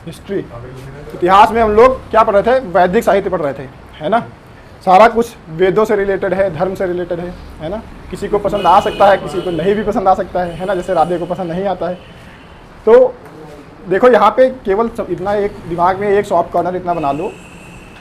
History, इतिहास में हम लोग क्या पढ़ रहे थे? वैदिक साहित्य पढ़ रहे थे, है ना। सारा कुछ वेदों से रिलेटेड है, धर्म से रिलेटेड है ना। किसी को पसंद आ सकता है, किसी को नहीं भी पसंद आ सकता है ना। जैसे राधे को पसंद नहीं आता है। तो देखो यहाँ पे केवल इतना एक दिमाग में एक सॉफ्ट कॉर्नर इतना बना लो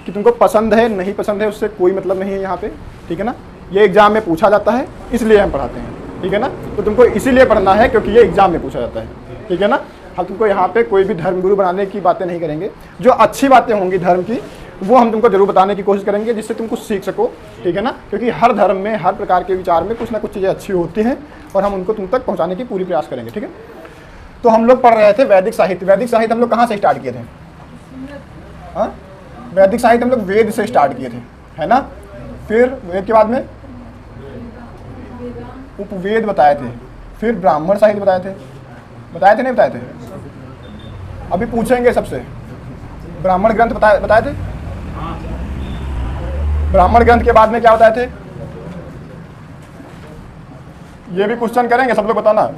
कि तुमको पसंद है नहीं पसंद है उससे कोई मतलब नहीं है यहाँ पे, ठीक है ना। ये एग्जाम में पूछा जाता है इसलिए हम पढ़ाते हैं, ठीक है ना। तो तुमको इसीलिए पढ़ना है क्योंकि ये एग्जाम में पूछा जाता है, ठीक है ना। हम तुमको यहाँ पे कोई भी धर्मगुरु बनाने की बातें नहीं करेंगे। जो अच्छी बातें होंगी धर्म की वो हम तुमको जरूर बताने की कोशिश करेंगे जिससे तुम कुछ सीख सको, ठीक है ना। क्योंकि हर धर्म में हर प्रकार के विचार में कुछ ना कुछ चीज़ें अच्छी होती हैं और हम उनको तुम तक पहुँचाने की पूरी प्रयास करेंगे, ठीक है। तो हम लोग पढ़ रहे थे वैदिक साहित्य। वैदिक साहित्य हम लोग कहाँ से स्टार्ट किए थे? हाँ, वैदिक साहित्य हम लोग वेद से स्टार्ट किए थे, है ना। फिर वेद के बाद में उपवेद बताए थे, फिर ब्राह्मण साहित्य बताए थे नहीं बताए थे? अभी पूछेंगे सबसे, ब्राह्मण ग्रंथ बताए थे? ब्राह्मण ग्रंथ के बाद में क्या बताए थे? ये भी क्वेश्चन करेंगे सब लोग, बताना।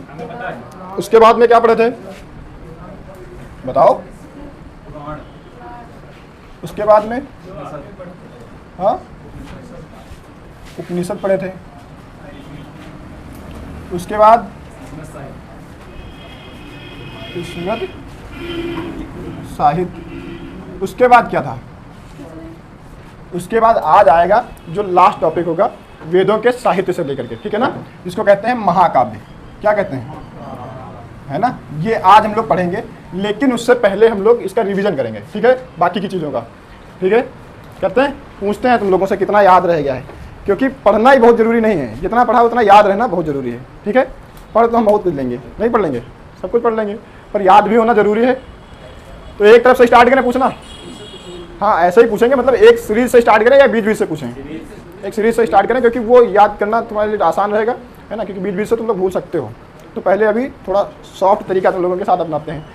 उसके बाद में क्या पढ़े थे बताओ? उसके बाद में हाँ उपनिषद पढ़े थे। उसके बाद स्मृति साहित्य। उसके बाद क्या था? उसके बाद आज आएगा जो लास्ट टॉपिक होगा वेदों के साहित्य से लेकर के, ठीक है ना, जिसको कहते हैं महाकाव्य। क्या कहते हैं, है ना। ये आज हम लोग पढ़ेंगे, लेकिन उससे पहले हम लोग इसका रिवीजन करेंगे, ठीक है, बाकी की चीज़ों का, ठीक है। करते हैं, पूछते हैं तुम लोगों से कितना याद रह गया है, क्योंकि पढ़ना ही बहुत ज़रूरी नहीं है, जितना पढ़ा उतना याद रहना बहुत ज़रूरी है, ठीक है। पढ़ तो हम बहुत कुछ लेंगे, नहीं पढ़ लेंगे, सब कुछ पढ़ लेंगे, पर याद भी होना ज़रूरी है। तो एक तरफ से स्टार्ट करें पूछना, हाँ ऐसे ही पूछेंगे, मतलब एक सीरीज से स्टार्ट करें या बीच बीच से पूछें? एक सीरीज से स्टार्ट करें, क्योंकि वो याद करना तुम्हारे लिए आसान रहेगा, है ना, क्योंकि बीच बीच से तुम लोग भूल सकते हो। तो पहले अभी थोड़ा सॉफ्ट तरीका तुम लोगों के साथ अपनाते हैं।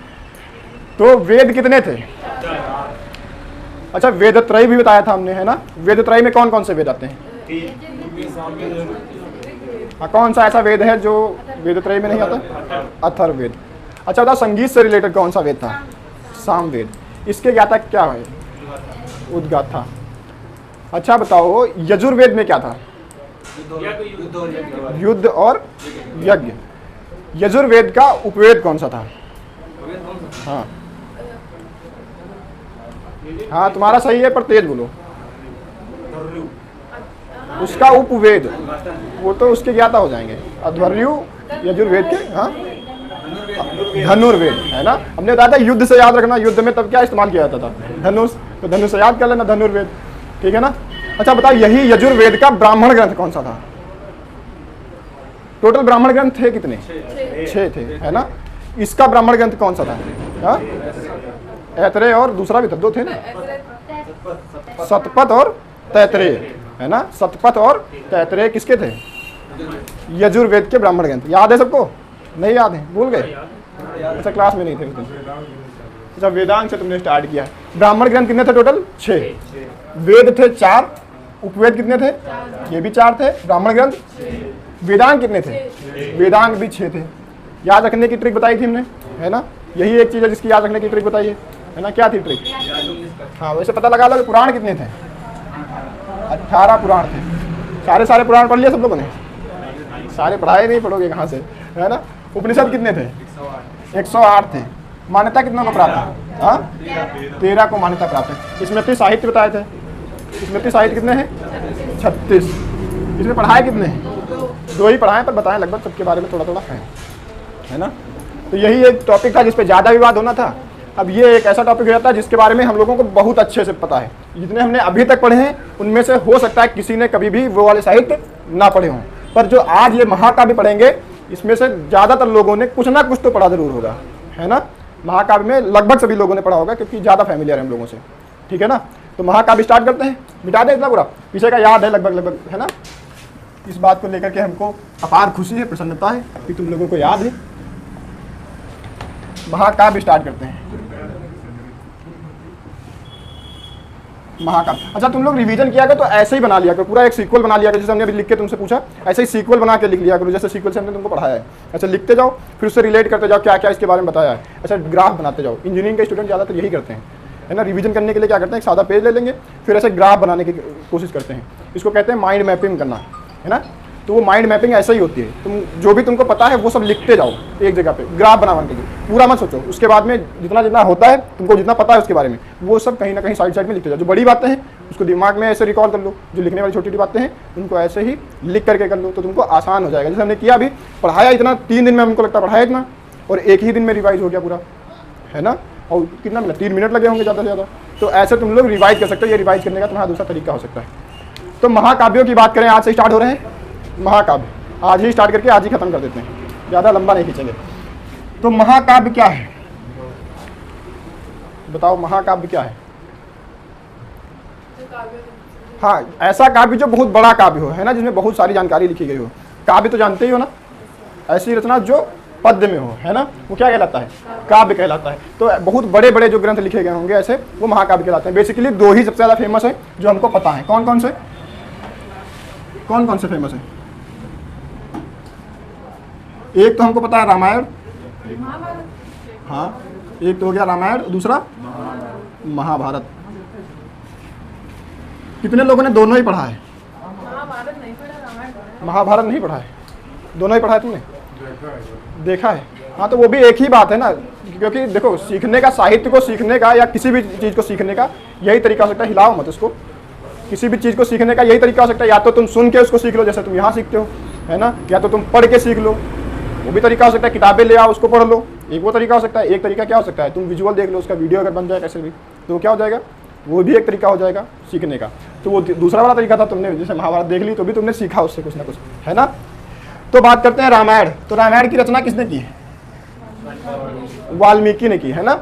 तो वेद कितने थे? अच्छा, वेदत्रय भी बताया था हमने, है ना। वेदत्रय में कौन कौन से वेद आते हैं? हाँ, कौन सा ऐसा वेद है जो वेदत्रय में नहीं आता? अथर्ववेद। अच्छा बताओ, संगीत से रिलेटेड कौन सा वेद था? सामवेद। इसके ज्ञाता क्या है? उद्गाथा। अच्छा बताओ, यजुर्वेद में क्या था? युद्ध और यज्ञ। यजुर्वेद का उपवेद कौन सा था? हाँ हाँ, तुम्हारा सही है पर तेज बोलो। उसका उपवेद, वो तो उसके ज्ञाता हो जाएंगे। अध्वर्यु यजुर्वेद के, हाँ धनुर्वेद, है ना। हमने बताया था युद्ध से याद रखना, युद्ध में तब क्या इस्तेमाल किया जाता था? धनुष। तो धनुष से याद कर लेना, धनुर्वेद, ठीक है ना। अच्छा बताओ, यही यजुर्वेद का ब्राह्मण ग्रंथ कौन सा था? टोटल ब्राह्मण ग्रंथ थे कितने? 6 थे, है ना। इसका ब्राह्मण ग्रंथ कौन सा था? हाँ, ऐतरेय और दूसरा भी था, 2 थे ना, सतपथ और तैतरेय, है ना। सतपथ और तैतरेय किसके थे? यजुर्वेद के ब्राह्मण ग्रंथ। याद है सबको? नहीं याद है, भूल गए? अच्छा, क्लास में नहीं थे उस दिन। अच्छा, वेदांग से तुमने स्टार्ट किया। ब्राह्मण ग्रंथ कितने थे टोटल? 6। वेद थे 4, उपवेद कितने थे? ये भी 4 थे। ब्राह्मण ग्रंथ। वेदांग कितने थे? वेदांग भी 6 थे। याद रखने की ट्रिक बताई थी हमने, है ना। यही एक चीज़ है जिसकी याद रखने की ट्रिक बताइए, है ना। क्या थी ट्रिक? हाँ, वैसे पता लगा लो कि पुराण कितने थे? 18 पुराण थे। सारे पुराण पढ़ लिया सब लोगों ने? सारे पढ़ाए नहीं, पढ़ोगे कहाँ से, है ना। उपनिषद कितने थे? 108 थे। मान्यता कितना को प्राप्त है? हाँ, 13 को मान्यता प्राप्त है। स्मृति साहित्य बताए थे। स्मृति साहित्य कितने हैं? 36। इसमें पढ़ाए कितने हैं? 2 ही पढ़ाए, पर बताएं लगभग सबके बारे में थोड़ा थोड़ा है ना। तो यही एक टॉपिक था जिस पे ज़्यादा विवाद होना था। अब ये एक ऐसा टॉपिक हो जाता है जिसके बारे में हम लोगों को बहुत अच्छे से पता है। जितने हमने अभी तक पढ़े हैं उनमें से हो सकता है किसी ने कभी भी वो वाले साहित्य ना पढ़े हों, पर जो आज ये महाकाव्य पढ़ेंगे इसमें से ज़्यादातर लोगों ने कुछ ना कुछ तो पढ़ा जरूर होगा, है ना। महाकाव्य में लगभग सभी लोगों ने पढ़ा होगा क्योंकि ज़्यादा फैमिलियर है हम लोगों से, ठीक है ना। तो महाकाव्य स्टार्ट करते हैं। मिटा दें इतना पूरा, पीछे का याद है लगभग, है ना। इस बात को लेकर के हमको अपार खुशी है, प्रसन्नता है कि तुम लोगों को याद है। महाकाव्य स्टार्ट करते हैं। महाकाव्य। अच्छा तुम लोग रिवीजन किया करो तो ऐसे ही बना लिया करो, पूरा एक सीक्वल बना लिया करो, जैसे हमने अभी लिख के तुमसे पूछा ऐसे ही सीक्वल बना के लिख लिया करो, जैसे सीक्वल से हमने तुमको पढ़ाया है। अच्छा लिखते जाओ, फिर उससे रिलेट करते जाओ क्या क्या इसके बारे में बताया है। अच्छा ग्राफ बनाते जाओ, इंजीनियरिंग के स्टूडेंट ज़्यादातर यही करते हैं, है ना। रिवीजन करने के लिए क्या करते हैं, एक सादा पेज ले लेंगे, फिर ऐसे ग्राफ बनाने की कोशिश करते हैं। इसको कहते हैं माइंड मैपिंग करना, है ना। तो वो माइंड मैपिंग ऐसा ही होती है, तुम जो भी तुमको पता है वो सब लिखते जाओ एक जगह पे, ग्राफ बना के, पूरा मत सोचो। उसके बाद में जितना जितना होता है, तुमको जितना पता है उसके बारे में, वो सब कहीं ना कहीं साइड साइड में लिखते जाओ। जो बड़ी बातें हैं उसको दिमाग में ऐसे रिकॉल कर लो, जो लिखने वाली छोटी छोटी बातें हैं उनको ऐसे ही लिख करके कर लो, तो तुमको आसान हो जाएगा। जैसे हमने किया अभी, पढ़ाया इतना 3 दिन में, हमको लगता है पढ़ाया इतना, और एक ही दिन में रिवाइज हो गया पूरा, है ना। और कितना मिला, 3 मिनट लगे होंगे ज़्यादा से ज़्यादा। तो ऐसे तुम लोग रिवाइज कर सकते हो, ये रिवाइज करने का तुम्हारा दूसरा तरीका हो सकता है। तो महाकाव्यों की बात करें, आज से स्टार्ट हो रहे हैं महाकाव्य, आज ही स्टार्ट करके आज ही खत्म कर देते हैं, ज़्यादा लंबा नहीं खींचेंगे। तो महाकाव्य क्या है, बताओ महाकाव्य क्या है। हाँ, ऐसा काव्य जो बहुत बड़ा काव्य हो, है ना, जिसमें बहुत सारी जानकारी लिखी गई हो। काव्य तो जानते ही हो ना, ऐसी रचना जो पद्य में हो, है ना, वो क्या कहलाता है, काव्य कहलाता है। तो बहुत बड़े बड़े जो ग्रंथ लिखे गए होंगे ऐसे, वो महाकाव्य कहलाते हैं। बेसिकली 2 ही सबसे ज़्यादा फेमस है जो हमको पता है। कौन कौन से, कौन कौन से फेमस है। एक तो हमको पता है रामायण, हाँ, एक तो हो गया रामायण, दूसरा महाभारत। कितने लोगों ने दोनों ही पढ़ा है। महाभारत नहीं पढ़ा है, दोनों ही पढ़ा है तुमने, देखा है। हाँ, तो वो भी एक ही बात है ना, क्योंकि देखो सीखने का, साहित्य को सीखने का या किसी भी चीज़ को सीखने का यही तरीका हो सकता है, हिलाओ मत उसको। किसी भी चीज़ को सीखने का यही तरीका हो सकता है, या तो तुम सुन के उसको सीख लो जैसे तुम यहाँ सीखते हो, है ना, या तो तुम पढ़ के सीख लो, वो भी तरीका हो सकता है। किताबें ले आओ उसको पढ़ लो, एक वो तरीका हो सकता है। एक तरीका क्या हो सकता है, तुम विजुअल देख लो, उसका वीडियो अगर बन जाए कैसे भी, तो क्या हो जाएगा, वो भी एक तरीका हो जाएगा सीखने का। तो वो दूसरा वाला तरीका था, तुमने जैसे महाभारत देख ली तो भी तुमने सीखा उससे कुछ ना कुछ, है ना। तो बात करते हैं रामायण। तो रामायण की रचना किसने की है, वाल्मीकि ने की, है ना।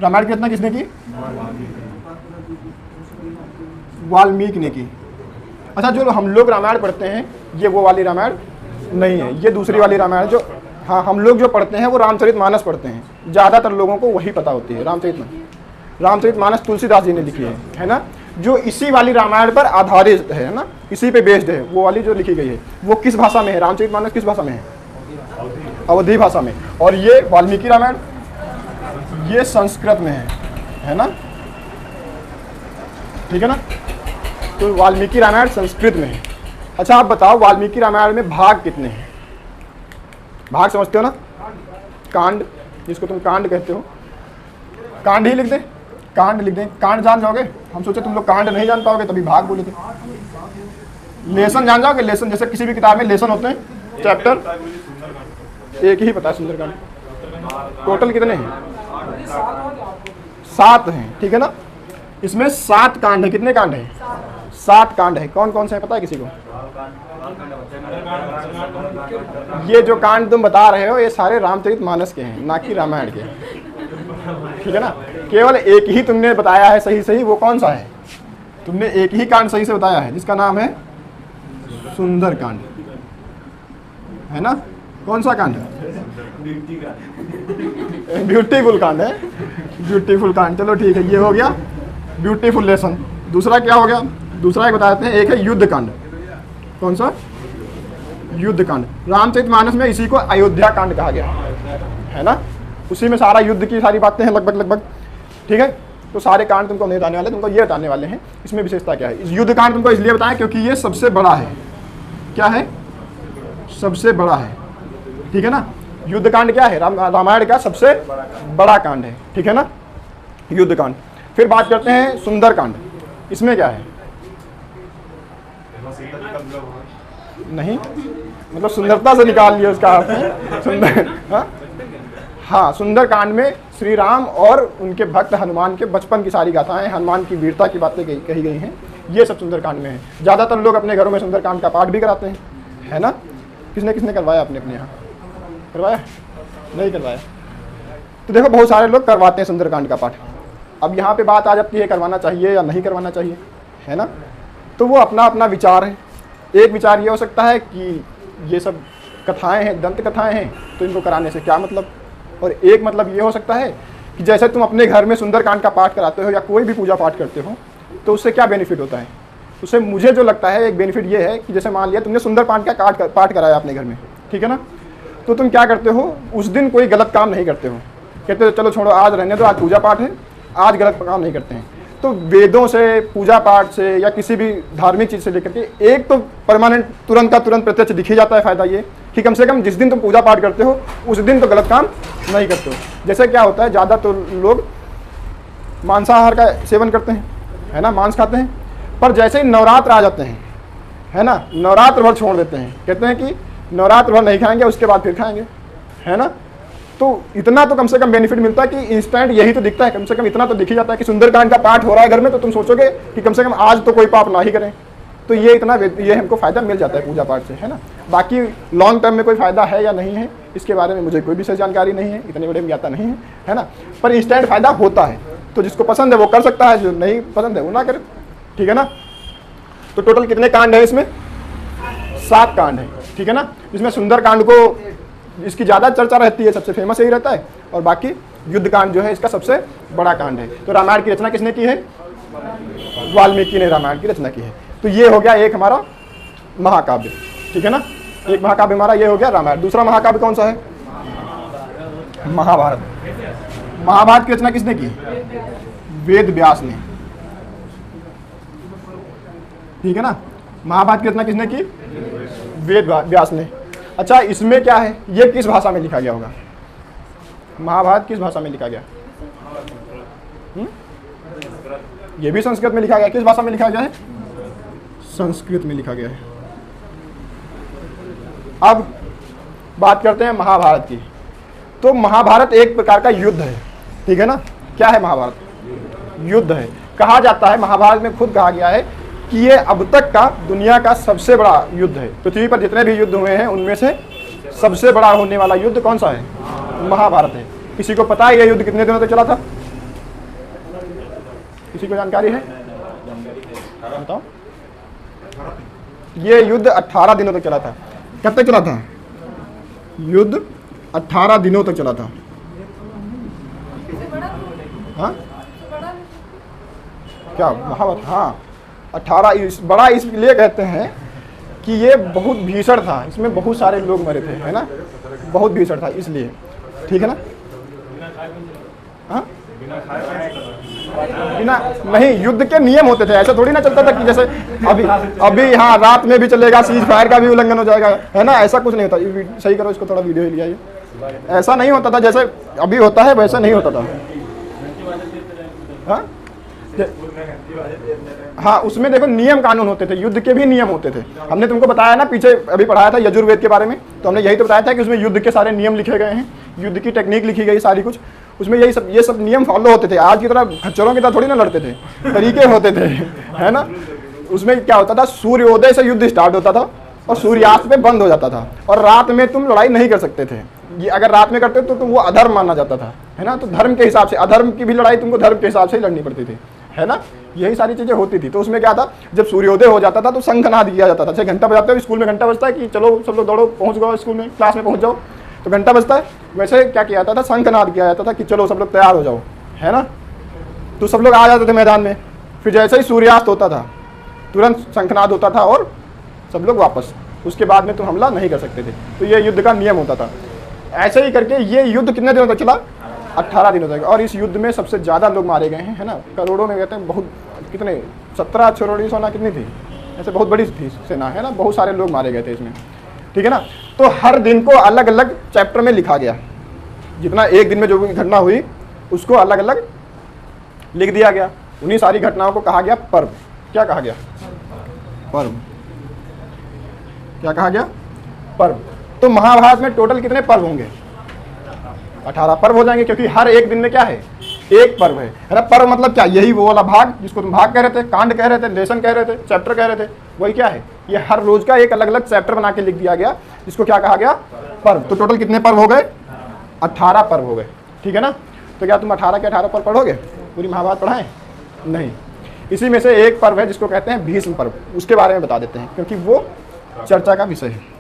रामायण की रचना किसने की, वाल्मीकि ने की। अच्छा, जो हम लोग रामायण पढ़ते हैं ये वो वाली रामायण नहीं है, ये दूसरी वाली रामायण जो, हाँ, हम लोग जो पढ़ते हैं वो रामचरितमानस पढ़ते हैं। ज़्यादातर लोगों को वही पता होती है, रामचरितमानस तुलसीदास जी ने लिखी है ना, जो इसी वाली रामायण पर आधारित है ना, इसी पे बेस्ड है। वो वाली जो लिखी गई है वो किस भाषा में है, रामचरितमानस किस भाषा में है, अवधी भाषा में। और ये वाल्मीकि रामायण ये संस्कृत में है ना, ठीक है ना। तो वाल्मीकि रामायण संस्कृत में है। अच्छा आप बताओ, वाल्मीकि रामायण में भाग कितने हैं, भाग समझते हो ना, कांड, जिसको तुम कांड कहते हो, कांड ही लिख दे, कांड लिख दें, कांड जान जाओगे। हम सोचे तुम लोग कांड नहीं जान पाओगे तभी भाग बोले थे। लेसन जान जाओगे, लेसन, जैसे किसी भी किताब में लेसन होते हैं, चैप्टर, एक ही पता है सुंदरकांड। टोटल कितने हैं, 7 हैं, ठीक है ना। इसमें 7 कांड है। कितने कांड है, 7 कांड है। कौन कौन से हैं पता है किसी को। ये जो कांड तुम बता रहे हो ये सारे रामचरितमानस के हैं, ना कि रामायण के, ठीक है ना। केवल एक ही तुमने बताया है सही सही, वो कौन सा है, तुमने एक ही कांड सही से बताया है जिसका नाम है सुंदरकांड, है ना। कौन सा कांड है, ब्यूटीफुल कांड है, ब्यूटीफुल कांड। चलो ठीक है, ये हो गया ब्यूटीफुल लेसन। दूसरा क्या हो गया, दूसरा एक बताते हैं, एक है युद्ध कांड। कौन सा, युद्ध कांड। रामचरितमानस में इसी को अयोध्या कांड कहा गया, है ना। उसी में सारा युद्ध की सारी बातें हैं लगभग, ठीक है। तो सारे कांड तुमको नहीं बताने वाले, तुमको ये बताने वाले हैं इसमें विशेषता क्या है। इस युद्ध कांड तुमको इसलिए बताएं क्योंकि ये सबसे बड़ा है। क्या है, सबसे बड़ा है, ठीक है ना। युद्ध कांड क्या है, रामायण का सबसे बड़ा कांड है, ठीक है ना, युद्ध कांड। फिर बात करते हैं सुंदर कांड। इसमें क्या है, नहीं मतलब सुंदरता से निकाल लिया उसका अर्थ सुंदर। हाँ, सुंदर कांड में श्री राम और उनके भक्त हनुमान के बचपन की सारी गाथाएं, हनुमान की वीरता की बातें कही गई हैं, ये सब सुंदर कांड में है। ज़्यादातर लोग अपने घरों में सुंदर कांड का पाठ भी कराते हैं, है ना। किसने किसने करवाया अपने अपने यहाँ, करवाया नहीं करवाया। तो देखो बहुत सारे लोग करवाते हैं सुंदरकांड का पाठ। अब यहाँ पे बात आ जाती है करवाना चाहिए या नहीं करवाना चाहिए, है ना। तो वो अपना अपना विचार है। एक विचार ये हो सकता है कि ये सब कथाएं हैं, दंत कथाएं हैं, तो इनको कराने से क्या मतलब। और एक मतलब ये हो सकता है कि जैसे तुम अपने घर में सुंदरकांड का पाठ कराते हो या कोई भी पूजा पाठ करते हो, तो उससे क्या बेनिफिट होता है? उससे मुझे जो लगता है एक बेनिफिट ये है कि जैसे मान लिया तुमने सुंदरकांड का पाठ कराया अपने घर में, ठीक है ना, तो तुम क्या करते हो, उस दिन कोई गलत काम नहीं करते हो, कहते हो चलो छोड़ो आज रहने दो, आज पूजा पाठ है, आज गलत काम नहीं करते हैं। तो वेदों से, पूजा पाठ से या किसी भी धार्मिक चीज़ से लेकर के एक तो परमानेंट तुरंत का तुरंत प्रत्यक्ष दिख ही जाता है फ़ायदा ये कि कम से कम जिस दिन तुम पूजा पाठ करते हो उस दिन तो गलत काम नहीं करते हो। जैसे क्या होता है, ज़्यादा तो लोग मांसाहार का सेवन करते हैं, है ना, मांस खाते हैं, पर जैसे ही नवरात्र आ जाते हैं, है ना, नवरात्र भर छोड़ देते हैं, कहते हैं कि नवरात्र भर नहीं खाएंगे, उसके बाद फिर खाएंगे, है ना। तो इतना तो कम से कम बेनिफिट मिलता है कि इंस्टेंट यही तो दिखता है, कम से कम इतना तो दिख ही जाता है कि सुंदरकांड का पाठ हो रहा है घर में, तो तुम सोचोगे कि कम से कम आज तो कोई पाप ना ही करें। तो ये इतना ये हमको फ़ायदा मिल जाता है पूजा पाठ से, है ना। बाकी लॉन्ग टर्म में कोई फ़ायदा है या नहीं है इसके बारे में मुझे कोई विशेष जानकारी नहीं है, इतने बड़े में ज्ञाता नहीं है ना, पर इंस्टेंट फ़ायदा होता है। तो जिसको पसंद है वो कर सकता है, जो नहीं पसंद है वो ना करे, ठीक है ना। तो टोटल कितने कांड है इसमें? 7 कांड है, ठीक है ना। इसमें सुंदरकांड को इसकी ज़्यादा चर्चा रहती है, सबसे फेमस यही रहता है, और बाकी युद्ध कांड जो है इसका सबसे बड़ा कांड है। तो रामायण की रचना किसने की है? वाल्मीकि ने रामायण की रचना की है। तो ये हो गया एक हमारा महाकाव्य, ठीक है ना। एक महाकाव्य हमारा ये हो गया रामायण। दूसरा महाकाव्य कौन सा है? महाभारत। महाभारत की रचना किसने की? वेद व्यास ने, ठीक है ना। महाभारत की रचना किसने की? वेद व्यास ने। अच्छा, इसमें क्या है, ये किस भाषा में लिखा गया होगा? महाभारत किस भाषा में लिखा गया? ये भी संस्कृत में लिखा गया। किस भाषा में लिखा गया है? संस्कृत में लिखा गया है। अब बात करते हैं महाभारत की। तो महाभारत एक प्रकार का युद्ध है, ठीक है ना। क्या है महाभारत? युद्ध है। कहा जाता है, महाभारत में खुद कहा गया है कि ये अब तक का दुनिया का सबसे बड़ा युद्ध है। पृथ्वी पर जितने भी युद्ध हुए हैं उनमें से सबसे बड़ा होने वाला युद्ध कौन सा है? महाभारत है। किसी को पता है ये युद्ध कितने दिनों तक चला था? किसी को जानकारी है? बताओ। ये युद्ध 18 दिनों तक चला था। कब तक चला था? युद्ध 18 दिनों तक चला था। हाँ क्या महाभारत? हाँ 18। बड़ा इसलिए कहते हैं कि ये बहुत भीषण था, इसमें बहुत सारे लोग मरे थे, है ना, बहुत भीषण था इसलिए, ठीक है ना। हाँ बिना नहीं, युद्ध के नियम होते थे, ऐसा थोड़ी ना चलता था कि जैसे अभी हाँ रात में भी चलेगा, सीज फायर का भी उल्लंघन हो जाएगा, है ना, ऐसा कुछ नहीं होता। सही करो इसको, थोड़ा वीडियो ही लिया ये। ऐसा नहीं होता था जैसे अभी होता है, वैसा नहीं होता था। हाँ हाँ, उसमें देखो नियम कानून होते थे, युद्ध के भी नियम होते थे। हमने तुमको बताया ना, पीछे अभी पढ़ाया था यजुर्वेद के बारे में, तो हमने यही तो बताया था कि उसमें युद्ध के सारे नियम लिखे गए हैं, युद्ध की टेक्निक लिखी गई सारी कुछ, उसमें ये सब नियम फॉलो होते थे। आज की तरह खच्चरों की तरह थोड़ी ना लड़ते थे, तरीके होते थे, है ना। उसमें क्या होता था, सूर्योदय से युद्ध स्टार्ट होता था और सूर्यास्त पे बंद हो जाता था, और रात में तुम लड़ाई नहीं कर सकते थे। ये अगर रात में करते तो वो अधर्म माना जाता था, है ना। तो धर्म के हिसाब से, अधर्म की भी लड़ाई तुमको धर्म के हिसाब से ही लड़नी पड़ती थी, है ना। यही सारी चीजें होती थी। तो उसमें क्या था, जब सूर्योदय हो जाता था तो शंखनाद किया जाता था। जैसे घंटा बजाते हो, स्कूल में घंटा बजता है कि चलो सब लोग दौड़ो, पहुंच जाओ स्कूल में, क्लास में पहुंच जाओ, तो घंटा बजता है। वैसे क्या किया जाता था, शंखनाद किया जाता था कि चलो सब लोग तैयार हो जाओ, है ना। तो सब लोग आ जाते थे मैदान में। फिर जैसे ही सूर्यास्त होता था तुरंत शंखनाद होता था और सब लोग वापस। उसके बाद में तुम हमला नहीं कर सकते थे। तो ये युद्ध का नियम होता था। ऐसे ही करके ये युद्ध कितने दिनों तक चला? 18 दिनों तक। और इस युद्ध में सबसे ज़्यादा लोग मारे गए हैं, है ना। करोड़ों में कहते हैं, बहुत कितने 17 करोड़ सेना कितनी थी, ऐसे बहुत बड़ी थी सेना, है ना। बहुत सारे लोग मारे गए थे इसमें, ठीक है ना। तो हर दिन को अलग अलग चैप्टर में लिखा गया। जितना एक दिन में जो भी घटना हुई उसको अलग अलग लिख दिया गया। उन्हीं सारी घटनाओं को कहा गया पर्व। क्या कहा गया? पर्व। क्या कहा गया? पर्व। तो महाभारत में टोटल कितने पर्व होंगे? 18 पर्व हो जाएंगे, क्योंकि हर एक दिन में क्या है? एक पर्व है ना। पर्व मतलब क्या? यही वो वाला भाग जिसको तुम भाग कह रहे थे, कांड कह रहे थे, लेसन कह रहे थे, चैप्टर कह रहे थे, वही क्या है? ये हर रोज का एक अलग अलग चैप्टर बना के लिख दिया गया, जिसको क्या कहा गया? पर्व। तो टोटल कितने पर्व हो गए? 18 पर्व हो गए, ठीक है ना। तो क्या तुम 18 के 18 पर्व पढ़ोगे? पूरी महाभारत पढ़ाएं? नहीं। इसी में से एक पर्व है जिसको कहते हैं भीष्म पर्व। उसके बारे में बता देते हैं क्योंकि वो चर्चा का विषय है।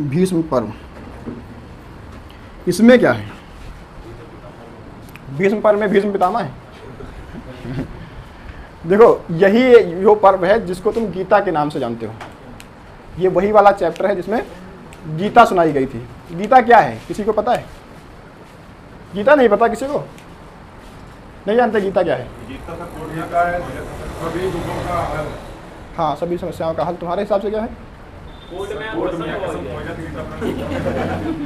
भीष्म पर्व, इसमें क्या है? भीष्म पर्व में भीष्म पितामह है। देखो यही वो पर्व है जिसको तुम गीता के नाम से जानते हो। ये वही वाला चैप्टर है जिसमें गीता सुनाई गई थी। गीता क्या है किसी को पता है? गीता नहीं पता किसी को? नहीं जानते गीता क्या है? हाँ, सभी समस्याओं का हल। तुम्हारे हिसाब से क्या है?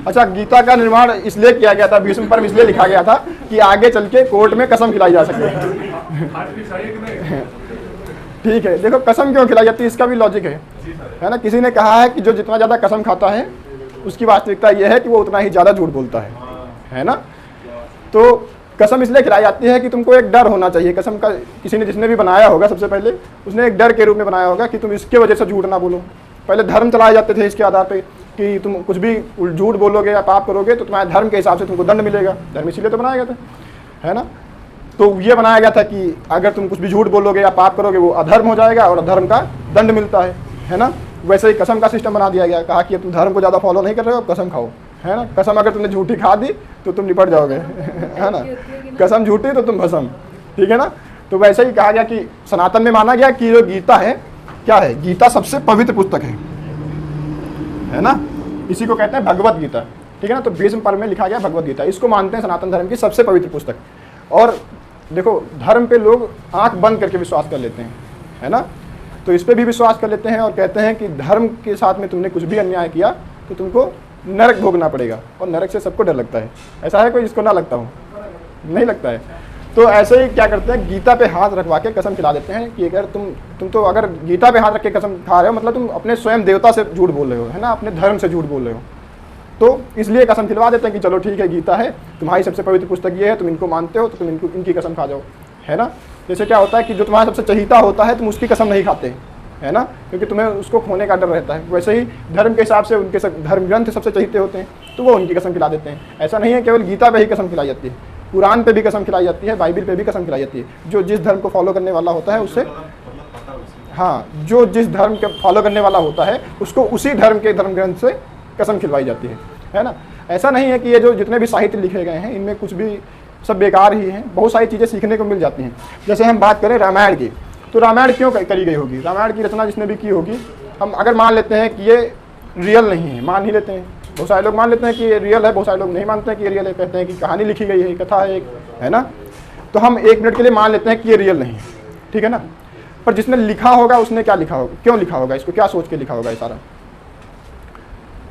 अच्छा, गीता का निर्माण इसलिए किया गया था, भीष्म पर्व इसलिए लिखा गया था कि आगे चल के कोर्ट में कसम खिलाई जा सके। ठीक है, देखो कसम क्यों खिलाई जाती है इसका भी लॉजिक है ना। किसी ने कहा है कि जो जितना ज़्यादा कसम खाता है उसकी वास्तविकता यह है कि वो उतना ही ज़्यादा झूठ बोलता है ना। तो कसम इसलिए खिलाई जाती है कि तुमको एक डर होना चाहिए। कसम का किसी ने जिसने भी बनाया होगा सबसे पहले उसने एक डर के रूप में बनाया होगा कि तुम इसके वजह से झूठ ना बोलो। पहले धर्म चलाए जाते थे इसके आधार पे कि तुम कुछ भी झूठ बोलोगे या पाप करोगे तो तुम्हारे धर्म के हिसाब से तुमको दंड मिलेगा। धर्म इसीलिए तो बनाया गया था, है ना। तो ये बनाया गया था कि अगर तुम कुछ भी झूठ बोलोगे या पाप करोगे वो अधर्म हो जाएगा और अधर्म का दंड मिलता है ना। वैसे ही कसम का सिस्टम बना दिया गया, कहा कि अब तुम धर्म को ज़्यादा फॉलो नहीं कर रहे हो, कसम खाओ, है ना। कसम अगर तुमने झूठी खा दी तो तुम निपट जाओगे, है ना। कसम झूठी तो तुम भस्म, ठीक है ना। तो वैसे ही कहा गया कि सनातन में माना गया कि जो गीता है क्या है, गीता सबसे पवित्र पुस्तक है ना। इसी को कहते हैं भगवत गीता, ठीक है ना। तो भीष्म पर्व में लिखा गया भगवत गीता, इसको मानते हैं सनातन धर्म की सबसे पवित्र पुस्तक। और देखो धर्म पे लोग आंख बंद करके विश्वास कर लेते हैं, है ना। तो इस पे भी विश्वास कर लेते हैं और कहते हैं कि धर्म के साथ में तुमने कुछ भी अन्याय किया तो तुमको नरक भोगना पड़ेगा। और नरक से सबको डर लगता है, ऐसा है कोई जिसको ना लगता हो? नहीं लगता है। तो ऐसे ही क्या करते हैं, गीता पे हाथ रखवा के कसम खिला देते हैं कि अगर तुम तो अगर गीता पे हाथ रख के कसम खा रहे हो मतलब तुम अपने स्वयं देवता से झूठ बोल रहे हो, है ना, अपने धर्म से झूठ बोल रहे हो। तो इसलिए कसम खिलवा देते हैं कि चलो ठीक है, गीता है तुम्हारी सबसे पवित्र पुस्तक ये है, तुम इनको मानते हो तो तुम इनकी कसम खा जाओ, है ना। जैसे क्या होता है कि जो तुम्हारा सबसे चहीता होता है तुम उसकी कसम नहीं खाते, है ना, क्योंकि तुम्हें उसको खोने का डर रहता है। वैसे ही धर्म के हिसाब से उनके धर्म ग्रंथ सबसे चहीते होते हैं तो वो उनकी कसम खिला देते हैं। ऐसा नहीं है केवल गीता पे ही कसम खिलाई जाती है, कुरान पे भी कसम खिलाई जाती है, बाइबिल पे भी कसम खिलाई जाती है। जो जिस धर्म को फॉलो करने वाला होता है उससे, हाँ, जो जिस धर्म के फॉलो करने वाला होता है उसको उसी धर्म के धर्म ग्रंथ से कसम खिलवाई जाती है ना। ऐसा नहीं है कि ये जो जितने भी साहित्य लिखे गए हैं इनमें कुछ भी सब बेकार ही हैं, बहुत सारी चीज़ें सीखने को मिल जाती हैं। जैसे हम बात करें रामायण की, तो रामायण क्यों करी गई होगी? रामायण की रचना जिसने भी की होगी, हम अगर मान लेते हैं कि ये रियल नहीं है, मान ही लेते हैं, बहुत सारे लोग मान लेते हैं कि ये रियल है, बहुत सारे लोग नहीं मानते हैं कि ये रियल है, कहते हैं कि कहानी लिखी गई है, कथा है एक, है ना। तो हम एक मिनट के लिए मान लेते हैं कि ये रियल नहीं है, ठीक है ना। पर जिसने लिखा होगा उसने क्या लिखा होगा, क्यों लिखा होगा, इसको क्या सोच के लिखा होगा ये सारा?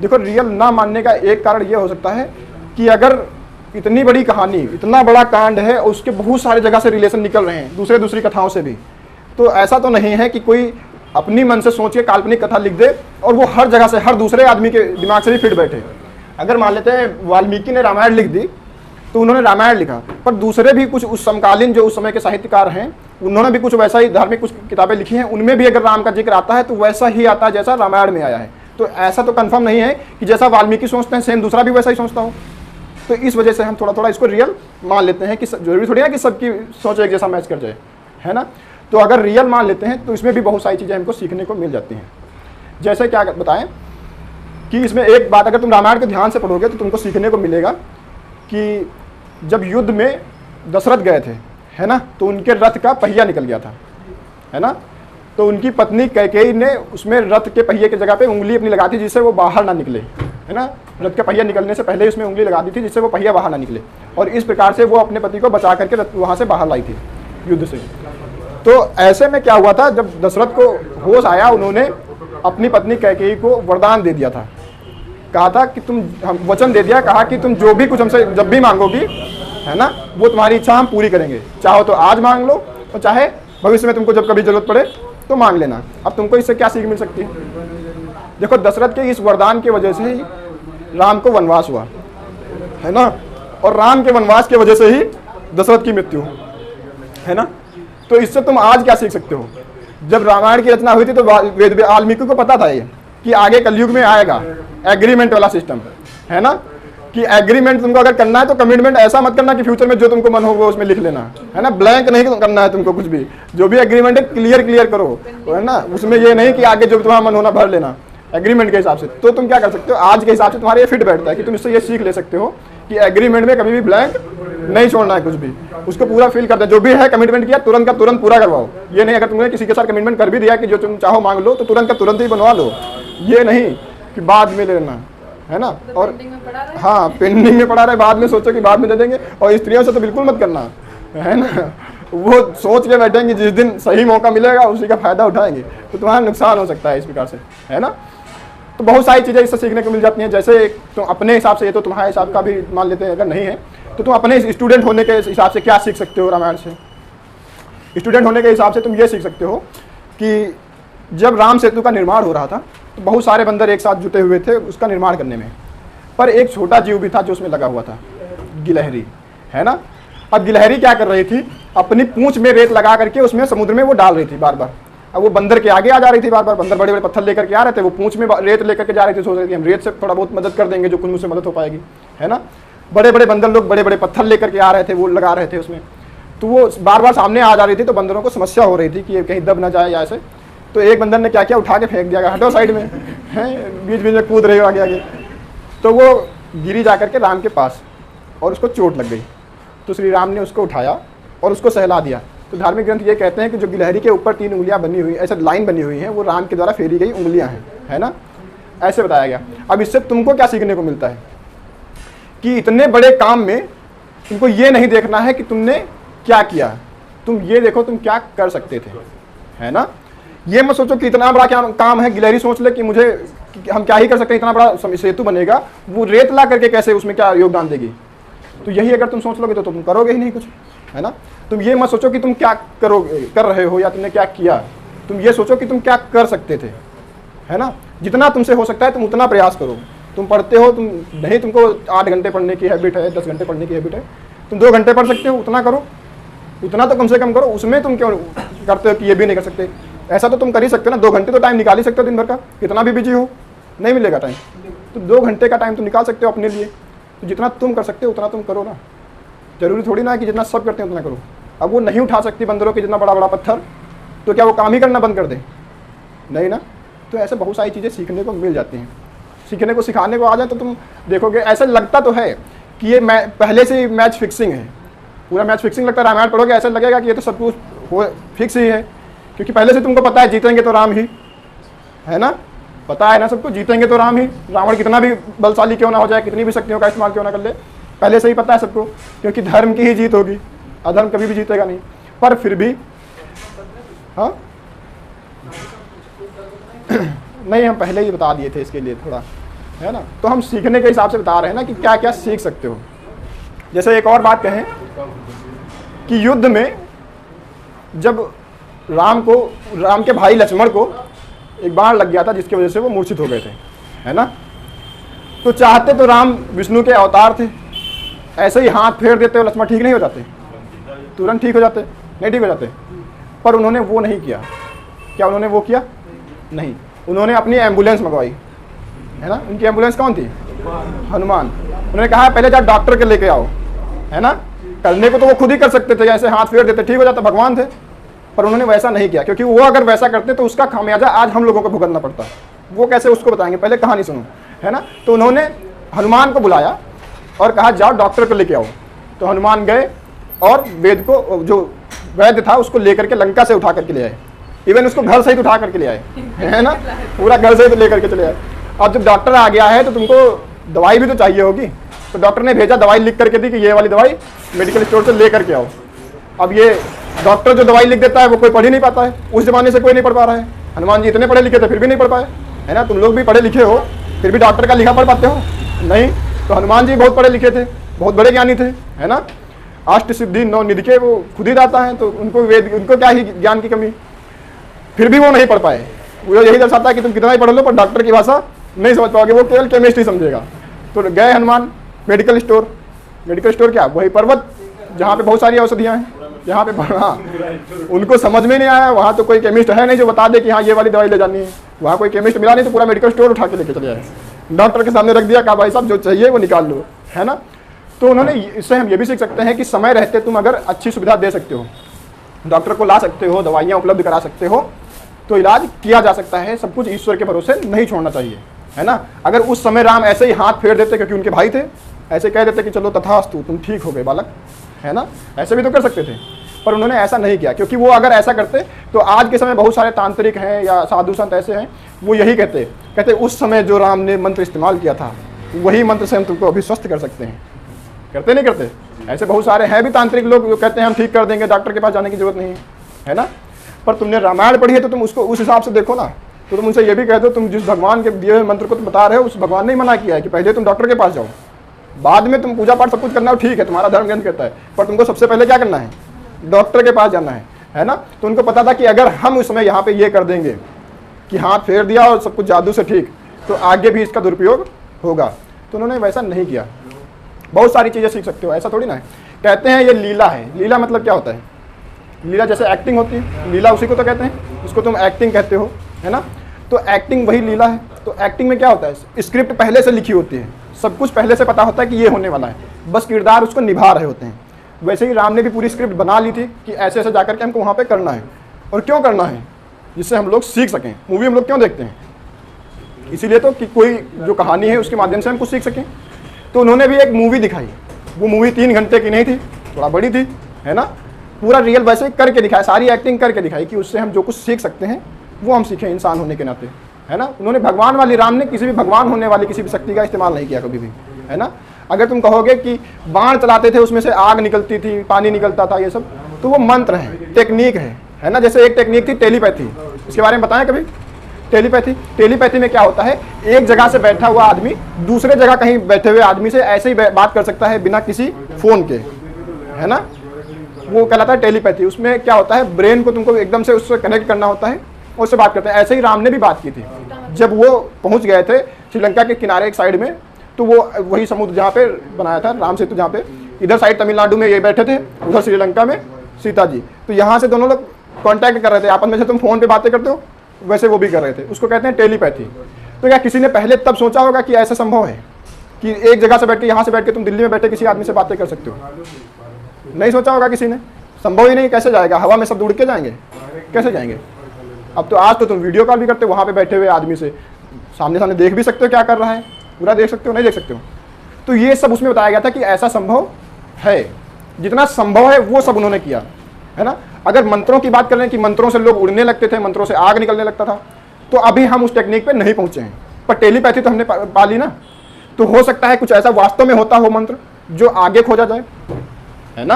देखो रियल ना मानने का एक कारण ये हो सकता है कि अगर इतनी बड़ी कहानी, इतना बड़ा कांड है और उसके बहुत सारे जगह से रिलेशन निकल रहे हैं दूसरी कथाओं से भी, तो ऐसा तो नहीं है कि कोई अपनी मन से सोच के काल्पनिक कथा लिख दे और वो हर जगह से हर दूसरे आदमी के दिमाग से भी फिट बैठे। अगर मान लेते हैं वाल्मीकि ने रामायण लिख दी तो उन्होंने रामायण लिखा, पर दूसरे भी कुछ उस समकालीन जो उस समय के साहित्यकार हैं उन्होंने भी कुछ वैसा ही धार्मिक कुछ किताबें लिखी हैं, उनमें भी अगर राम का जिक्र आता है तो वैसा ही आता है जैसा रामायण में आया है। तो ऐसा तो कंफर्म नहीं है कि जैसा वाल्मीकि सोचते हैं सेम दूसरा भी वैसा ही सोचता हो। तो इस वजह से हम थोड़ा थोड़ा इसको रियल मान लेते हैं कि जरूरी थोड़ी है कि सबकी सोच एक जैसा मैच कर जाए, है ना। तो अगर रियल मान लेते हैं तो इसमें भी बहुत सारी चीज़ें हमको सीखने को मिल जाती हैं। जैसे क्या बताएं कि इसमें एक बात अगर तुम रामायण को ध्यान से पढ़ोगे तो तुमको सीखने को मिलेगा कि जब युद्ध में दशरथ गए थे, है ना, तो उनके रथ का पहिया निकल गया था, है ना। तो उनकी पत्नी कैकेयी ने उसमें रथ के पहिए की जगह पे उंगली अपनी लगा दी जिससे वो बाहर ना निकले, है ना। रथ का पहिया निकलने से पहले उसमें उंगली लगा दी थी जिससे वो पहिया बाहर ना निकले, और इस प्रकार से वो अपने पति को बचा करके वहाँ से बाहर लाई थी युद्ध से। तो ऐसे में क्या हुआ था, जब दशरथ को होश आया उन्होंने अपनी पत्नी कैकेयी को वरदान दे दिया था, कहा था कि तुम, हम वचन दे दिया, कहा कि तुम जो भी कुछ हमसे जब भी मांगोगी, है ना, वो तुम्हारी इच्छा हम पूरी करेंगे, चाहो तो आज मांग लो और चाहे भविष्य में तुमको जब कभी जरूरत पड़े तो मांग लेना। अब तुमको इससे क्या सीख मिल सकती है? देखो दशरथ के इस वरदान की वजह से ही राम को वनवास हुआ, है ना, और राम के वनवास की वजह से ही दशरथ की मृत्यु, है ना। तो इससे तुम आज क्या सीख सकते हो? जब रामायण की रचना हुई थी तो वाल्मीकि को पता था ये कि आगे कलयुग में आएगा एग्रीमेंट वाला सिस्टम, है ना, कि एग्रीमेंट तुमको अगर करना है तो कमिटमेंट ऐसा मत करना कि फ्यूचर में जो तुमको मन हो वो उसमें लिख लेना, है ना, ब्लैंक नहीं करना है तुमको कुछ भी, जो भी एग्रीमेंट है क्लियर करो, है ना। उसमें ये नहीं कि आगे जो तुम्हारा मन होना भर लेना एग्रीमेंट के हिसाब से। तो तुम क्या कर सकते हो, आज के हिसाब से तुम्हारे ये फिट बैठता है कि तुम इससे ये सीख ले सकते हो कि एग्रीमेंट में कभी भी ब्लैंक नहीं छोड़ना है, कुछ भी उसको पूरा फिल कर दे। जो भी है कमिटमेंट किया तुरंत का तुरंत पूरा करवाओ। ये नहीं अगर तुमने किसी के साथ कमिटमेंट कर भी दिया कि जो तुम चाहो मांग लो, तो तुरंत का तुरंत ही बनवा लो। ये नहीं कि बाद में लेना, है ना। और हाँ, पेंडिंग में पड़ा रहे, बाद में सोचो कि बाद में दे देंगे। और स्त्रियों से तो बिल्कुल मत करना, है ना। वो सोच के बैठेंगे जिस दिन सही मौका मिलेगा उसी का फायदा उठाएंगे, तो तुम्हारा नुकसान हो सकता है इस प्रकार से, है ना। तो बहुत सारी चीज़ें इससे सीखने को मिल जाती हैं। जैसे तो अपने हिसाब से, ये तो तुम्हारे हिसाब का भी मान लेते हैं, अगर नहीं है तो तुम अपने स्टूडेंट होने के हिसाब से क्या सीख सकते हो रामायण से। स्टूडेंट होने के हिसाब से तुम ये सीख सकते हो कि जब राम सेतु का निर्माण हो रहा था तो बहुत सारे बंदर एक साथ जुटे हुए थे उसका निर्माण करने में, पर एक छोटा जीव भी था जो उसमें लगा हुआ था, गिलहरी, है ना। अब गिलहरी क्या कर रही थी, अपनी पूंछ में रेत लगा करके उसमें समुद्र में वो डाल रही थी बार बार। अब वो बंदर के आगे आ जा रही थी बार बार, बंदर बड़े बड़े पत्थर लेकर के आ रहे थे, वो पूंछ में रेत लेकर के जा रही थी। सोच रही थी हम रेत से थोड़ा बहुत मदद कर देंगे, जो कुछ मुझसे मदद हो पाएगी, है ना। बड़े बड़े बंदर लोग बड़े बड़े पत्थर लेकर के आ रहे थे, वो लगा रहे थे उसमें, तो वो बार बार सामने आ जा रही थी। तो बंदरों को समस्या हो रही थी कि ये कहीं दब ना जाए या ऐसे। तो एक बंदर ने क्या किया, उठा के फेंक दिया, हटो साइड में, है, बीच बीच में कूद रहे हो आगे आगे। तो वो गिरी जा करके राम के पास और उसको चोट लग गई। तो श्री राम ने उसको उठाया और उसको सहला दिया। तो धार्मिक ग्रंथ ये कहते हैं कि जो गिलहरी के ऊपर 3 उंगलियां बनी हुई, ऐसे लाइन बनी हुई हैं, वो राम के द्वारा फेरी गई उंगलियां हैं, है ना, ऐसे बताया गया। अब इससे तुमको क्या सीखने को मिलता है कि इतने बड़े काम में तुमको ये नहीं देखना है कि तुमने क्या किया, तुम ये देखो तुम क्या कर सकते थे, है ना। ये मत सोचो कि इतना बड़ा क्या काम है। गिलहरी सोच ले कि मुझे कि हम क्या ही कर सकते हैं, इतना बड़ा सेतु बनेगा, वो रेत ला करके कैसे उसमें क्या योगदान देगी। तो यही अगर तुम सोच लोगे तो तुम करोगे ही नहीं कुछ, है ना। तुम ये मत सोचो कि तुम क्या करोगे, कर रहे हो या तुमने क्या किया, तुम ये सोचो कि तुम क्या कर सकते थे, है ना। जितना तुमसे हो सकता है तुम उतना प्रयास करो। तुम पढ़ते हो, तुम नहीं, तुमको 8 घंटे पढ़ने की हैबिट है, 10 घंटे पढ़ने की हैबिट है, तुम 2 घंटे पढ़ सकते हो, उतना करो, उतना तो कम से कम करो। उसमें तुम क्यों करते हो कि ये भी नहीं कर सकते। ऐसा तो तुम कर ही सकते हो ना, 2 घंटे तो टाइम निकाल ही सकते हो दिन भर का, कितना भी बिजी हो, नहीं मिलेगा टाइम, तो 2 घंटे का टाइम तो निकाल सकते हो अपने लिए। तो जितना तुम कर सकते हो उतना तुम करो ना, जरूरी थोड़ी ना है कि जितना सब करते हैं उतना करो। अब वो नहीं उठा सकती बंदरों के जितना बड़ा बड़ा पत्थर, तो क्या वो काम ही करना बंद कर दे, नहीं ना। तो ऐसे बहुत सारी चीज़ें सीखने को मिल जाती हैं। सीखने को सिखाने को आ जाए तो तुम देखोगे, ऐसा लगता तो है कि ये पहले से ही मैच फिक्सिंग है, पूरा मैच फिक्सिंग लगता है। रामायण पढ़ोगे ऐसा लगेगा कि ये तो सब कुछ फिक्स ही है, क्योंकि पहले से तुमको पता है जीतेंगे तो राम ही, है ना, पता है ना सबको, जीतेंगे तो राम ही। रावण कितना भी बलशाली क्यों ना हो जाए, कितनी भी शक्तियों का इस्तेमाल क्यों ना कर ले, पहले से ही पता है सबको, क्योंकि धर्म की ही जीत होगी, अधर्म कभी भी जीतेगा नहीं। पर फिर भी हाँ नहीं, हम पहले ही बता दिए थे इसके लिए थोड़ा, है ना। तो हम सीखने के हिसाब से बता रहे हैं ना कि क्या क्या सीख सकते हो। जैसे एक और बात कहें कि युद्ध में जब राम के भाई लक्ष्मण को एक बाण लग गया था जिसकी वजह से वो मूर्छित हो गए थे, है ना। तो चाहते तो राम विष्णु के अवतार थे, ऐसे ही हाथ फेर देते हो लक्ष्मण ठीक नहीं हो जाते, तुरंत ठीक हो जाते, नहीं ठीक हो जाते। पर उन्होंने वो नहीं किया। क्या उन्होंने वो किया? नहीं, उन्होंने अपनी एम्बुलेंस मंगवाई, है ना। उनकी एम्बुलेंस कौन थी? हनुमान। उन्होंने कहा पहले जा डॉक्टर के लेके आओ, है ना। करने को तो वो खुद ही कर सकते थे, ऐसे हाथ फेर देते ठीक हो जाता, भगवान थे। पर उन्होंने वैसा नहीं किया, क्योंकि वो अगर वैसा करते तो उसका खामियाजा आज हम लोगों को भुगतना पड़ता। वो कैसे, उसको बताएंगे, पहले कहानी सुनो, है ना। तो उन्होंने हनुमान को बुलाया और कहा जाओ डॉक्टर को लेके आओ। तो हनुमान गए और वेद को, जो वैद्य था उसको लेकर के लंका से उठा करके ले आए, इवन उसको घर सहित उठा करके ले आए, है ना, पूरा घर सहित लेकर के चले आए। अब जब डॉक्टर आ गया है तो तुमको दवाई भी तो चाहिए होगी, तो डॉक्टर ने भेजा दवाई लिख करके दी कि ये वाली दवाई मेडिकल स्टोर से ले करके आओ। अब ये डॉक्टर जो दवाई लिख देता है वो कोई पढ़ ही नहीं पाता है, उस जमाने से कोई नहीं पढ़ पा रहा है। हनुमान जी इतने पढ़े लिखे थे फिर भी नहीं पढ़ पाए, है ना। तुम लोग भी पढ़े लिखे हो फिर भी डॉक्टर का लिखा पढ़ पाते हो नहीं। तो हनुमान जी बहुत पढ़े लिखे थे, बहुत बड़े ज्ञानी थे, है ना। 8 सिद्धि 9 निधि के वो खुद ही दाता है, तो उनको क्या ही ज्ञान की कमी, फिर भी वो नहीं पढ़ पाए। वो यही दर्शाता है कि तुम कितना ही पढ़ लो पर डॉक्टर की भाषा नहीं समझ पाओगे, वो केवल केमिस्ट्री समझेगा। तो गए Hanuman medical store, medical store क्या, वही पर्वत जहाँ पे बहुत सारी औषधियाँ हैं, जहाँ पे, हाँ, उनको समझ में नहीं आया। वहाँ तो कोई केमिस्ट है नहीं जो बता दे कि हाँ ये वाली दवाई ले जानी है, वहाँ कोई केमिस्ट मिला नहीं, तो पूरा मेडिकल स्टोर उठा के लेके चले आए, डॉक्टर के सामने रख दिया, कहा भाई साहब जो चाहिए वो निकाल लो, है ना। तो उन्होंने, इससे हम ये भी सीख सकते हैं कि समय रहते तुम अगर अच्छी सुविधा दे सकते हो, डॉक्टर को ला सकते हो, दवाइयाँ उपलब्ध करा सकते हो, तो इलाज किया जा सकता है। सब कुछ ईश्वर के भरोसे नहीं छोड़ना चाहिए, है ना। अगर उस समय राम ऐसे ही हाथ फेर देते क्योंकि उनके भाई थे, ऐसे कह देते कि चलो तथास्तु तुम ठीक हो गए बालक, है ना, ऐसे भी तो कर सकते थे। पर उन्होंने ऐसा नहीं किया, क्योंकि वो अगर ऐसा करते तो आज के समय बहुत सारे तांत्रिक हैं या साधु संत ऐसे हैं, वो यही कहते उस समय जो राम ने मंत्र इस्तेमाल किया था वही मंत्र से हम तुमको अभी स्वस्थ कर सकते हैं। करते नहीं करते? ऐसे बहुत सारे हैं भी तांत्रिक लोग जो कहते हैं हम ठीक कर देंगे, डॉक्टर के पास जाने की जरूरत नहीं है ना। पर तुमने रामायण पढ़ी है तो तुम उसको उस हिसाब से देखो ना। तो तुम उनसे ये भी कह दो, तुम जिस भगवान के दिए हुए मंत्र को तुम बता रहे हो उस भगवान ने ही मना किया है कि पहले तुम डॉक्टर के पास जाओ, बाद में तुम पूजा पाठ सब कुछ करना हो, ठीक है, तुम्हारा धर्म ग्रंथ कहता है, पर तुमको सबसे पहले क्या करना है? डॉक्टर के पास जाना है ना। तो उनको पता था कि अगर हम उस समय यहाँ पे ये कर देंगे कि हाथ फेर दिया और सब कुछ जादू से ठीक, तो आगे भी इसका दुरुपयोग होगा। तो उन्होंने वैसा नहीं किया। बहुत सारी चीज़ें सीख सकते हो, ऐसा थोड़ी ना है। कहते हैं ये लीला है। लीला मतलब क्या होता है? लीला जैसे एक्टिंग होती है, लीला उसी को तो कहते हैं, उसको तुम एक्टिंग कहते हो, है ना। तो एक्टिंग वही लीला है। तो एक्टिंग में क्या होता है? स्क्रिप्ट पहले से लिखी होती है, सब कुछ पहले से पता होता है कि ये होने वाला है, बस किरदार उसको निभा रहे होते हैं। वैसे ही राम ने भी पूरी स्क्रिप्ट बना ली थी कि ऐसे ऐसे जाकर के हमको वहाँ पे करना है। और क्यों करना है? जिससे हम लोग सीख सकें। मूवी हम लोग क्यों देखते हैं? इसीलिए तो कि कोई जो कहानी है उसके माध्यम से हम कुछ सीख सकें। तो उन्होंने भी एक मूवी दिखाई। वो मूवी 3 घंटे की नहीं थी, थोड़ा बड़ी थी, है ना। पूरा रियल वैसे ही करके दिखाया, सारी एक्टिंग करके दिखाई कि उससे हम जो कुछ सीख सकते हैं वो हम सीखें इंसान होने के नाते, है ना। उन्होंने भगवान वाली, राम ने किसी भी भगवान होने वाली किसी भी शक्ति का इस्तेमाल नहीं किया कभी भी, है ना। अगर तुम कहोगे कि बाण चलाते थे उसमें से आग निकलती थी, पानी निकलता था, ये सब तो वो मंत्र है, टेक्निक है ना। जैसे एक टेक्निक थी टेलीपैथी, इसके बारे में बताएं कभी? टेलीपैथी में क्या होता है? एक जगह से बैठा हुआ आदमी दूसरे जगह कहीं बैठे हुए आदमी से ऐसे ही बात कर सकता है बिना किसी फोन के, है ना। वो कहलाता है टेलीपैथी। उसमें क्या होता है? ब्रेन को तुमको एकदम से उससे कनेक्ट करना होता है, उससे बात करते हैं। ऐसे ही राम ने भी बात की थी। जब वो पहुंच गए थे श्रीलंका के किनारे एक साइड में, तो वो वही समुद्र जहाँ पे बनाया था राम सेतु, जहाँ पे इधर साइड तमिलनाडु में ये बैठे थे, उधर श्रीलंका में सीता जी। तो यहाँ से दोनों लोग कॉन्टैक्ट कर रहे थे आपस में। से तुम फोन पे बातें करते हो वैसे वो भी कर रहे थे, उसको कहते हैं टेलीपैथी। तो क्या किसी ने पहले तब सोचा होगा कि ऐसा संभव है कि एक जगह से बैठ के, यहाँ से बैठ के तुम दिल्ली में बैठे किसी आदमी से बातें कर सकते हो? नहीं सोचा होगा किसी ने, संभव ही नहीं। कैसे जाएगा? हवा में सब उड़ के जाएंगे, कैसे जाएंगे? अब तो आज तो तुम वीडियो कॉल भी करते हो, वहाँ पे बैठे हुए आदमी से सामने सामने देख भी सकते हो क्या कर रहा है, पूरा देख सकते हो, नहीं देख सकते हो। तो ये सब उसमें बताया गया था कि ऐसा संभव है, जितना संभव है वो सब उन्होंने किया, है ना। अगर मंत्रों की बात करें कि मंत्रों से लोग उड़ने लगते थे, मंत्रों से आग निकलने लगता था, तो अभी हम उस टेक्निक पे नहीं पहुंचे हैं। पर टेलीपैथी तो हमने पा ली ना। तो हो सकता है कुछ ऐसा वास्तव में होता हो मंत्र जो आगे खोजा जाए, है ना।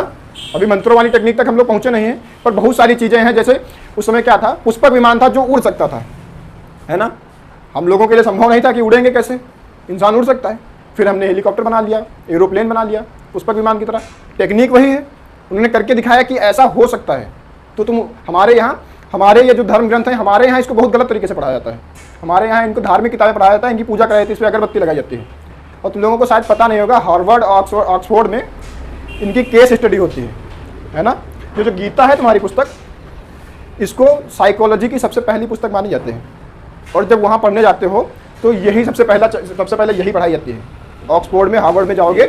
अभी मंत्रों वाली टेक्निक तक हम लोग पहुंचे नहीं हैं, पर बहुत सारी चीजें हैं। जैसे उस समय क्या था? पुष्पक विमान था जो उड़ सकता था, है ना। हम लोगों के लिए संभव नहीं था कि उड़ेंगे कैसे, इंसान उड़ सकता है। फिर हमने हेलीकॉप्टर बना लिया, एरोप्लेन बना लिया, पुष्पक विमान की तरह। टेक्निक वही है, उन्होंने करके दिखाया कि ऐसा हो सकता है। तो तुम हमारे यहाँ, हमारे ये जो धर्म ग्रंथ हैं, हमारे यहाँ इसको बहुत गलत तरीके से पढ़ाया जाता है। हमारे यहाँ इनको धार्मिक किताबें पढ़ाया जाता है, इनकी पूजा कराई जाती है, इस पर अगरबत्ती लगाई जाती है। और तुम लोगों को शायद पता नहीं होगा, हार्वर्ड ऑक्सफोर्ड में इनकी केस स्टडी होती है ना। जो गीता है तुम्हारी पुस्तक, इसको साइकोलॉजी की सबसे पहली पुस्तक मानी जाती है। और जब वहाँ पढ़ने जाते हो तो यही सबसे पहले यही पढ़ाई जाती है। ऑक्सफोर्ड में, हार्वर्ड में जाओगे,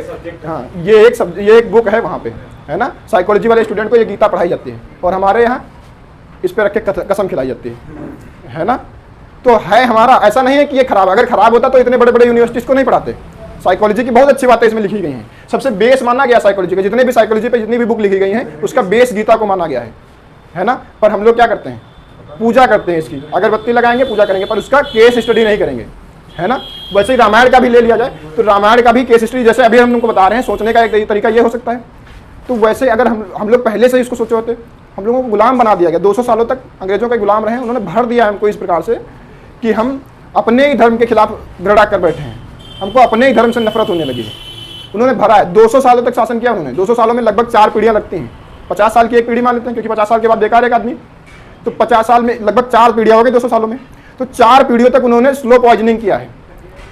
हाँ, ये एक बुक है वहाँ पे, है ना। साइकोलॉजी वाले स्टूडेंट को ये गीता पढ़ाई जाती है, और हमारे यहाँ इस पर रख के कसम खिलाई जाती है ना। तो है हमारा, ऐसा नहीं है कि ये खराब। अगर खराब होता तो इतने बड़े बड़े यूनिवर्सिटीज़ को नहीं पढ़ाते। साइकोलॉजी की बहुत अच्छी बातें इसमें लिखी गई हैं। सबसे बेस माना गया साइकोलॉजी का, जितने भी साइकोलॉजी पे जितनी भी बुक लिखी गई हैं उसका बेस गीता को माना गया है ना। पर हम लोग क्या करते हैं? पूजा करते हैं, इसकी अगरबत्ती लगाएंगे, पूजा करेंगे, पर उसका केस स्टडी नहीं करेंगे, है ना। वैसे ही रामायण का भी ले लिया जाए तो रामायण का भी केस स्टडी, जैसे अभी हम तुमको बता रहे हैं, सोचने का एक तरीका ये हो सकता है। तो वैसे अगर हम लोग पहले से इसको सोचे होते, हम लोगों को गुलाम बना दिया गया। 200 सालों तक अंग्रेजों का गुलाम रहे, उन्होंने भर दिया हमको इस प्रकार से कि हम अपने ही धर्म के खिलाफ दृढ़ा कर बैठे हैं, हमको अपने ही धर्म से नफरत होने लगी है। उन्होंने भरा है, 200 सालों तक शासन किया उन्होंने। 200 सालों में लगभग 4 पीढ़ियाँ लगती हैं। 50 साल की एक पीढ़ी मान लेते हैं, क्योंकि 50 साल के बाद बेकार है एक आदमी। तो 50 साल में लगभग 4 पीढ़ियाँ हो गई 200 सालों में। तो 4 पीढ़ियों तक उन्होंने स्लो पॉइजनिंग किया है,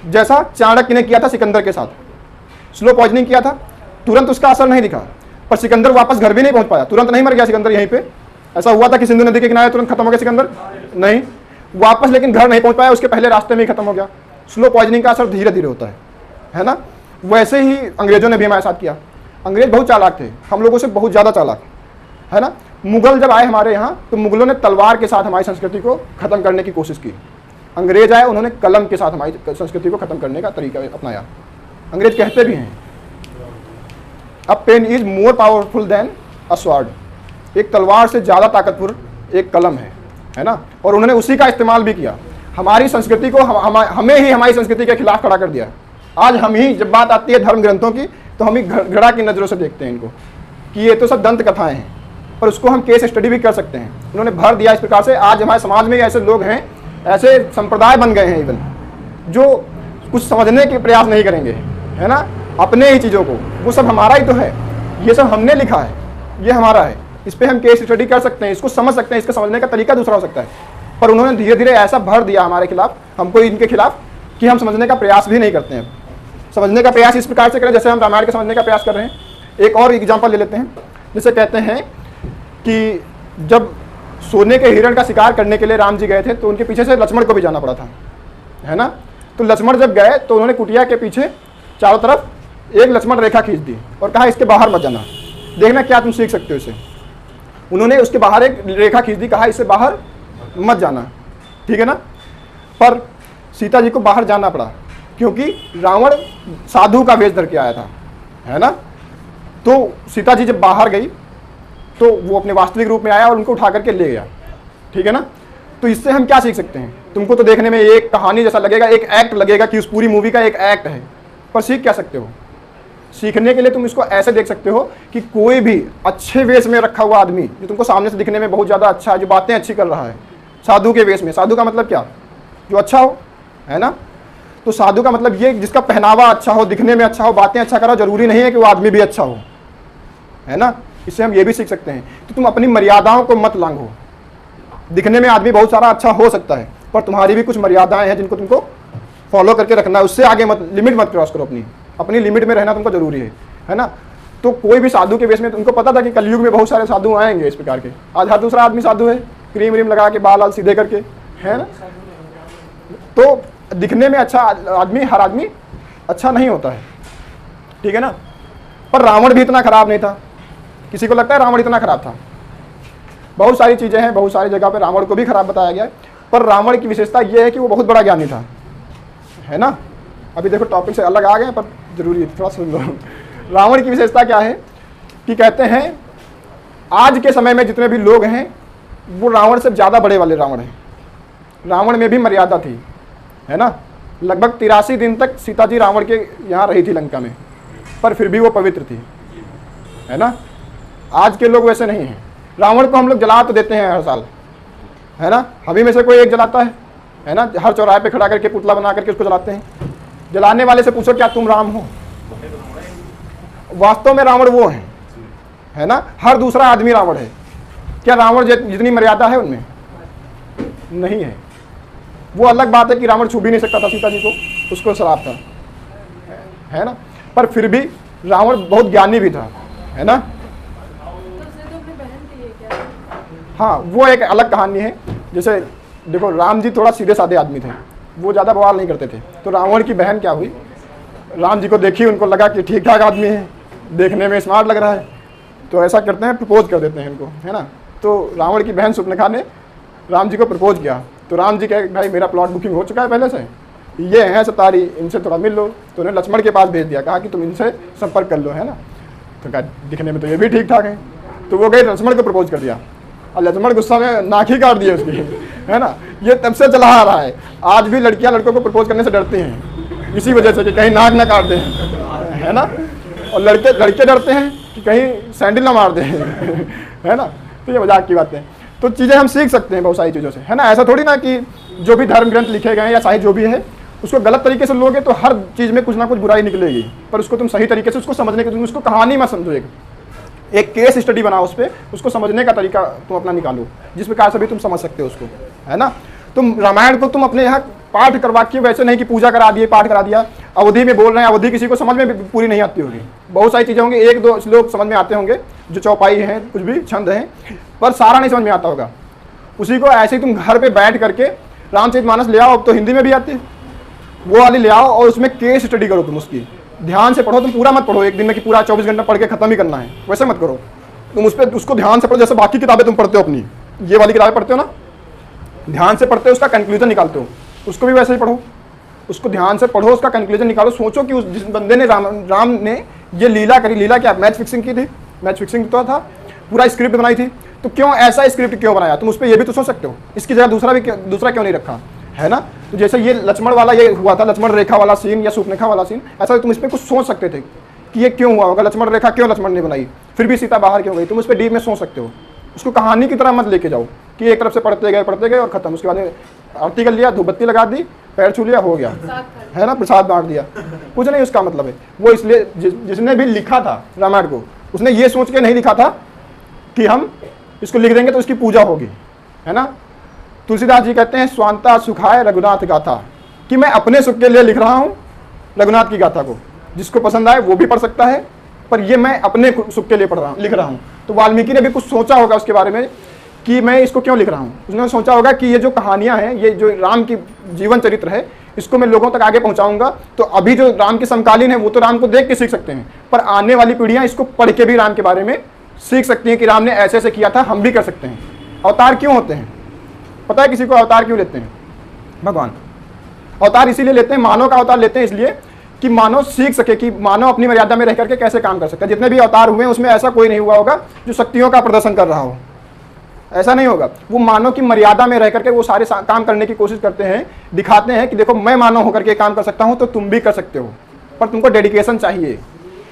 जैसा चाणक्य ने किया था सिकंदर के साथ। स्लो पॉइजनिंग किया था, तुरंत उसका असर नहीं दिखा, पर सिकंदर वापस घर भी नहीं पहुंच पाया, तुरंत नहीं मर गया सिकंदर यहीं पे। ऐसा हुआ था कि सिंधु नदी के किनारे तुरंत खत्म हो गया सिकंदर? नहीं, वापस लेकिन घर नहीं पहुंच पाया, उसके पहले रास्ते में ही खत्म हो गया। स्लो पॉइजनिंग का असर धीरे धीरे होता है ना। वैसे ही अंग्रेजों ने भी हमारे साथ किया। अंग्रेज बहुत चालाक थे, हम लोगों से बहुत ज़्यादा चालाक, है ना। मुगल जब आए हमारे यहाँ तो मुगलों ने तलवार के साथ हमारी संस्कृति को ख़त्म करने की कोशिश की। अंग्रेज आए, उन्होंने कलम के साथ हमारी संस्कृति को ख़त्म करने का तरीका अपनाया। अंग्रेज कहते भी हैं a pen is more powerful than a sword. एक तलवार से ज़्यादा ताकतवर एक कलम है ना। और उन्होंने उसी का इस्तेमाल भी किया, हमारी संस्कृति को हमें ही हमारी संस्कृति के खिलाफ खड़ा कर दिया। आज हम ही, जब बात आती है धर्म ग्रंथों की, तो हम ही घृणा की नज़रों से देखते हैं इनको कि ये तो सब दंत कथाएं हैं, पर उसको हम केस स्टडी भी कर सकते हैं। उन्होंने भर दिया इस प्रकार से। आज हमारे समाज में ऐसे लोग हैं, ऐसे संप्रदाय बन गए हैं इवन, जो कुछ समझने के प्रयास नहीं करेंगे, है ना, अपने ही चीज़ों को। वो सब हमारा ही तो है, ये सब हमने लिखा है, ये हमारा है, इस पर हम केस स्टडी कर सकते हैं, इसको समझ सकते हैं, इसका समझने का तरीका दूसरा हो सकता है। पर उन्होंने धीरे धीरे ऐसा भर दिया हमारे खिलाफ, हमको इनके खिलाफ, कि हम समझने का प्रयास भी नहीं करते हैं। समझने का प्रयास इस प्रकार से करें जैसे हम रामायण के समझने का प्रयास कर रहे हैं। एक और एग्जाम्पल ले लेते हैं। जैसे कहते हैं कि जब सोने के हिरण का शिकार करने के लिए राम जी गए थे, तो उनके पीछे से लक्ष्मण को भी जाना पड़ा था, है ना। तो लक्ष्मण जब गए तो उन्होंने कुटिया के पीछे चारों तरफ एक लक्ष्मण रेखा खींच दी और कहा इसके बाहर मत जाना, देखना क्या तुम सीख सकते हो इसे। उन्होंने उसके बाहर एक रेखा खींच दी, कहा इससे बाहर मत जाना, ठीक है ना। पर सीता जी को बाहर जाना पड़ा, क्योंकि रावण साधु का वेश धर के आया था, है ना। तो सीता जी जब बाहर गई तो वो अपने वास्तविक रूप में आया और उनको उठा करके ले गया, ठीक है ना। तो इससे हम क्या सीख सकते हैं? तुमको तो देखने में एक कहानी जैसा लगेगा, एक एक्ट लगेगा कि उस पूरी मूवी का एक एक्ट है, पर सीख क्या सकते हो? सीखने के लिए तुम इसको ऐसे देख सकते हो कि कोई भी अच्छे वेश में रखा हुआ आदमी, जो तुमको सामने से दिखने में बहुत ज़्यादा अच्छा है, जो बातें अच्छी कर रहा है, साधु के वेश में, साधु का मतलब क्या? जो अच्छा हो, है ना। तो साधु का मतलब ये जिसका पहनावा अच्छा हो, दिखने में अच्छा हो, बातें अच्छा करो, जरूरी नहीं है कि वो आदमी भी अच्छा हो, है ना। इससे हम ये भी सीख सकते हैं कि तुम अपनी मर्यादाओं को मत लांघो। दिखने में आदमी बहुत सारा अच्छा हो सकता है, पर तुम्हारी भी कुछ मर्यादाएं हैं जिनको तुमको फॉलो करके रखना है, उससे आगे मत, लिमिट मत क्रॉस करो, अपनी लिमिट में रहना तुमको जरूरी है ना। तो कोई भी साधु के वेश में, तुमको पता था कि कलयुग में बहुत सारे साधु आएंगे इस प्रकार के। आज हर दूसरा आदमी साधु है, क्रीम व्रीम लगा के, बाल सीधे करके, है ना। तो दिखने में अच्छा आदमी, हर आदमी अच्छा नहीं होता है, ठीक है ना। पर रावण भी इतना खराब नहीं था। किसी को लगता है रावण इतना खराब था? बहुत सारी चीज़ें हैं, बहुत सारी जगह पे रावण को भी खराब बताया गया है, पर रावण की विशेषता यह है कि वो बहुत बड़ा ज्ञानी था, है ना। अभी देखो टॉपिक से अलग आ गए, पर जरूरी है, थोड़ा सुन लो। रावण की विशेषता क्या है कि कहते हैं आज के समय में जितने भी लोग हैं वो रावण से ज़्यादा बड़े वाले रावण हैं। रावण में भी मर्यादा थी, है ना। लगभग 83 दिन तक सीता जी रावण के यहाँ रही थी लंका में, पर फिर भी वो पवित्र थी, है ना। आज के लोग वैसे नहीं हैं। रावण को हम लोग जला तो देते हैं हर साल, है ना। हम ही में से कोई एक जलाता है ना। हर चौराहे पे खड़ा करके पुतला बना करके उसको जलाते हैं। जलाने वाले से पूछो क्या तुम राम हो? वास्तव में रावण वो है ना। हर दूसरा आदमी रावण है। क्या रावण जितनी मर्यादा है उनमें? नहीं है। वो अलग बात है कि रावण छू भी नहीं सकता था सीता जी को, उसको श्राप था, है ना। पर फिर भी रावण बहुत ज्ञानी भी था, है ना। हाँ, वो एक अलग कहानी है। जैसे देखो राम जी थोड़ा सीधे साधे आदमी थे, वो ज़्यादा बवाल नहीं करते थे। तो रावण की बहन क्या हुई, राम जी को देखी, उनको लगा कि ठीक ठाक आदमी है, देखने में स्मार्ट लग रहा है, तो ऐसा करते हैं प्रपोज कर देते हैं इनको, है ना। तो रावण की बहन सुपनेखा ने राम जी को प्रपोज किया। तो राम जी कहे भाई मेरा प्लॉट बुकिंग हो चुका है पहले से, ये हैं सतारी, इनसे थोड़ा मिल लो। तो उन्हें लक्ष्मण के पास भेज दिया, कहा कि तुम इनसे संपर्क कर लो, है ना। तो कहा दिखने में तो ये भी ठीक ठाक है। तो वो गए लक्ष्मण को प्रपोज कर दिया, और लक्ष्मण गुस्सा में नाक ही काट दिया उसकी, है ना। ये तब से चला आ रहा है। आज भी लड़कियां लड़कों को प्रपोज करने से डरती हैं, इसी वजह से कि कहीं नाक ना काट दें, है ना। और लड़के डरते हैं कि कहीं सैंडल ना मार दें, है ना। तो ये मजाक की बात है। तो चीज़ें हम सीख सकते हैं बहुत सारी चीज़ों से, है ना। ऐसा थोड़ी ना कि जो भी धर्म ग्रंथ लिखे गए हैं या साहित्य जो भी है उसको गलत तरीके से लोगे तो हर चीज़ में कुछ ना कुछ बुराई निकलेगी। पर उसको तुम सही तरीके से उसको समझने के, तुम उसको कहानी में समझो, एक केस स्टडी बनाओ उस पर, उसको समझने का तरीका तुम अपना निकालो, जिस प्रकार से भी तुम समझ सकते हो उसको, है ना। तुम रामायण को तुम अपने यहाँ पाठ करवा के, वैसे नहीं कि पूजा करा दिए, पाठ करा दिया, अवधि में बोल रहे हैं, अवधि किसी को समझ में पूरी नहीं आती होगी। बहुत सारी चीज़ें होंगी, एक दो श्लोक समझ में आते होंगे, जो चौपाई हैं, कुछ भी छंद हैं, पर सारा नहीं समझ में आता होगा। उसी को ऐसे ही तुम घर पे बैठ करके रामचरितमानस ले आओ, अब तो हिंदी में भी आती है, वो वाली ले आओ और उसमें केस स्टडी करो। तुम उसकी ध्यान से पढ़ो, तुम पूरा मत पढ़ो एक दिन में कि पूरा 24 घंटा पढ़ के खत्म ही करना है, वैसे मत करो। तुम उस पर उसको ध्यान से पढ़ो, जैसे बाकी किताबें तुम पढ़ते हो अपनी, ये वाली किताबें पढ़ते हो ना, ध्यान से पढ़ते हो, उसका कंक्लूजन निकालते हो, उसको भी वैसे ही पढ़ो। उसको ध्यान से पढ़ो, उसका कंक्लूजन निकालो, सोचो कि उस जिस बंदे ने राम ने ये लीला करी। लीला क्या? मैच फिक्सिंग की थी, मैच फिक्सिंग तो था, पूरा स्क्रिप्ट बनाई थी। तो क्यों ऐसा स्क्रिप्ट क्यों बनाया? तुम उस पर ये भी तो सोच सकते हो, इसकी जगह दूसरा क्यों नहीं रखा, है ना? तो जैसे ये लक्ष्मण वाला ये हुआ था, लक्ष्मण रेखा वाला सीन या सुपनेखा वाला सीन, ऐसा तुम इस पर कुछ सोच सकते थे कि ये क्यों हुआ होगा, लक्ष्मण रेखा क्यों लक्ष्मण ने बनाई, फिर भी सीता बाहर क्यों गई, तुम उस पर डीप में सोच सकते हो। उसको कहानी की तरह मत लेके जाओ कि एक तरफ से पढ़ते गए और खत्म, उसके बाद आरती कर लिया, धूपबत्ती लगा दी, पैर छू लिया, हो गया, है ना, प्रसाद बांट दिया, कुछ नहीं उसका मतलब है। वो इसलिए जिसने भी लिखा था रामायण को, उसने ये सोच के नहीं लिखा था कि हम इसको लिख देंगे तो उसकी पूजा होगी, है ना। तुलसीदास जी कहते हैं स्वांता सुखाय रघुनाथ गाथा, कि मैं अपने सुख के लिए लिख रहा हूँ रघुनाथ की गाथा को, जिसको पसंद आए वो भी पढ़ सकता है, पर ये मैं अपने सुख के लिए लिख रहा हूँ। तो वाल्मीकि ने भी कुछ सोचा होगा उसके बारे में कि मैं इसको क्यों लिख रहा हूँ। उसने सोचा होगा कि ये जो कहानियाँ हैं, ये जो राम की जीवन चरित्र है, इसको मैं लोगों तक आगे पहुँचाऊंगा, तो अभी जो राम के समकालीन है वो तो राम को देख के सीख सकते हैं, पर आने वाली पीढ़ियाँ इसको पढ़ के भी राम के बारे में सीख सकती हैं कि राम ने ऐसे ऐसे किया था, हम भी कर सकते हैं। अवतार क्यों होते हैं? पता है किसी को अवतार क्यों लेते हैं? भगवान अवतार इसीलिए लेते हैं, मानव का अवतार लेते हैं इसलिए कि मानव सीख सके कि मानव अपनी मर्यादा में रह करके कैसे काम कर सकता है। जितने भी अवतार हुए हैं उसमें ऐसा कोई नहीं हुआ होगा जो शक्तियों का प्रदर्शन कर रहा हो, ऐसा नहीं होगा। वो मानव की मर्यादा में रह करके वो सारे काम करने की कोशिश करते हैं, दिखाते हैं कि देखो मैं मानव होकर के काम कर सकता हूँ, तो तुम भी कर सकते हो, पर तुमको डेडिकेशन चाहिए,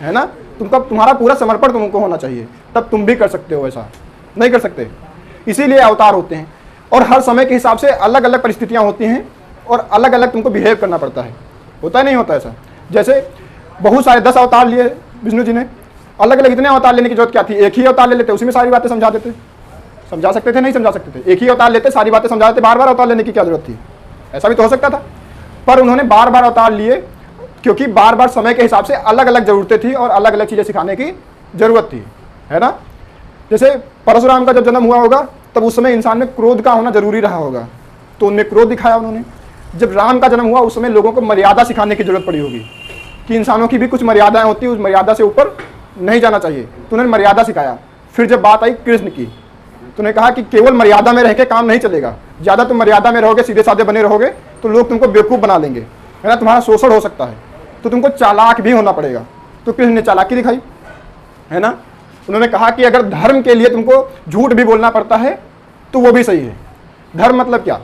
है ना, तुम्हारा पूरा समर्पण तुमको होना चाहिए, तब तुम भी कर सकते हो। ऐसा नहीं कर सकते, इसीलिए अवतार होते हैं। और हर समय के हिसाब से अलग अलग परिस्थितियाँ होती हैं और अलग अलग तुमको बिहेव करना पड़ता है। होता नहीं होता ऐसा? जैसे बहुत सारे 10 अवतार लिए विष्णु जी ने, अलग अलग इतने अवतार लेने की जरूरत क्या थी? एक ही अवतार ले लेते, उसी में सारी बातें समझा देते। समझा सकते थे? नहीं समझा सकते थे। एक ही अवतार लेते, सारी बातें समझा देते, बार बार अवतार लेने की क्या जरूरत थी? ऐसा भी तो हो सकता था। पर उन्होंने बार बार अवतार लिए क्योंकि बार बार समय के हिसाब से अलग अलग जरूरतें थी और अलग अलग चीज़ें सिखाने की जरूरत थी, है ना। जैसे परशुराम का जब जन्म हुआ होगा तब उस समय इंसान में क्रोध का होना जरूरी रहा होगा, तो उनमें क्रोध दिखाया उन्होंने। जब राम का जन्म हुआ उस समय लोगों को मर्यादा सिखाने की जरूरत पड़ी होगी कि इंसानों की भी कुछ मर्यादाएं होती है, उस मर्यादा से ऊपर नहीं जाना चाहिए, तो उन्होंने मर्यादा सिखाया। फिर जब बात आई कृष्ण की, तो उन्होंने कहा कि केवल मर्यादा में रह के काम नहीं चलेगा, ज़्यादा तुम मर्यादा में रहोगे, सीधे साधे बने रहोगे तो लोग तुमको बेवकूफ़ बना लेंगे, है ना, तुम्हारा शोषण हो सकता है, तो तुमको चालाक भी होना पड़ेगा। तो कृष्ण ने चालाकी दिखाई, है ना। उन्होंने कहा कि अगर धर्म के लिए तुमको झूठ भी बोलना पड़ता है तो वो भी सही है। धर्म मतलब क्या?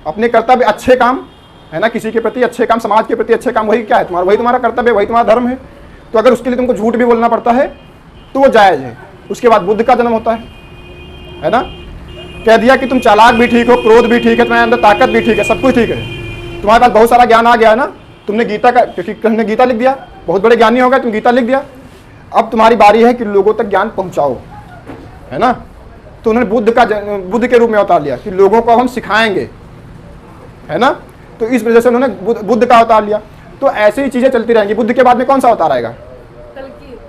अपने कर्तव्य, अच्छे काम, है ना, किसी के प्रति अच्छे काम, समाज के प्रति अच्छे काम, वही क्या है तुम्हारा, वही तुम्हारा कर्तव्य, वही तुम्हारा धर्म है। तो अगर उसके लिए तुमको झूठ भी बोलना पड़ता है तो वो जायज़ है। उसके बाद बुद्ध का जन्म होता है ना। कह दिया कि तुम चालाक भी ठीक हो, क्रोध भी ठीक है, तुम्हारे अंदर ताकत भी ठीक है, सब कुछ ठीक है, तुम्हारे पास बहुत सारा ज्ञान आ गया है ना, तुमने गीता का, क्योंकि कृष्ण ने गीता लिख दिया, बहुत बड़े ज्ञानी हो गए, तुम गीता लिख दिया, अब तुम्हारी बारी है कि लोगों तक ज्ञान पहुंचाओ, है ना। तो उन्होंने बुद्ध के रूप में अवतार लिया कि लोगों को हम सिखाएंगे, है ना। तो इस वजह से उन्होंने बुद्ध का अवतार लिया। तो ऐसी ही चीजें चलती रहेंगी। बुद्ध के बाद में कौन सा अवतार आएगा?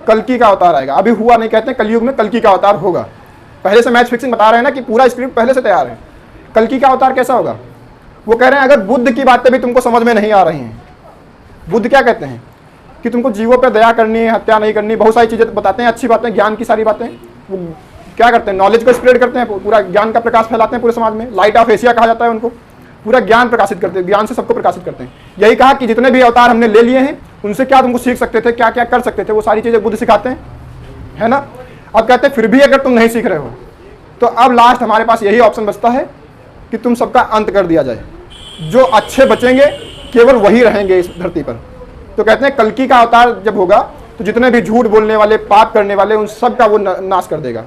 कल्कि का अवतार आएगा। अभी हुआ नहीं, कहते हैं कलयुग में कल्कि का अवतार होगा। पहले से मैच फिक्सिंग बता रहे हैं ना कि पूरा स्क्रिप्ट पहले से तैयार है। कल्कि का अवतार कैसा होगा? वो कह रहे हैं अगर बुद्ध की बातें भी तुमको समझ में नहीं आ रही हैं, बुद्ध क्या कहते हैं कि तुमको जीवों पर दया करनी है, हत्या नहीं करनी, बहुत सारी चीजें बताते हैं, अच्छी बातें, ज्ञान की सारी बातें। वो क्या करते हैं? नॉलेज को स्प्रेड करते हैं, पूरा ज्ञान का प्रकाश फैलाते हैं पूरे समाज में। लाइट ऑफ एशिया कहा जाता है उनको। पूरा ज्ञान प्रकाशित करते हैं, ज्ञान से सबको प्रकाशित करते हैं। यही कहा कि जितने भी अवतार हमने ले लिए हैं उनसे क्या तुमको सीख सकते थे, क्या क्या कर सकते थे, वो सारी चीजें बुद्ध सिखाते हैं, है ना। अब कहते हैं फिर भी अगर तुम नहीं सीख रहे हो तो अब लास्ट हमारे पास यही ऑप्शन बचता है कि तुम सबका अंत कर दिया जाए। जो अच्छे बचेंगे केवल वही रहेंगे इस धरती पर। तो कहते हैं कल्कि का अवतार जब होगा तो जितने भी झूठ बोलने वाले, पाप करने वाले, उन सब का वो नाश कर देगा।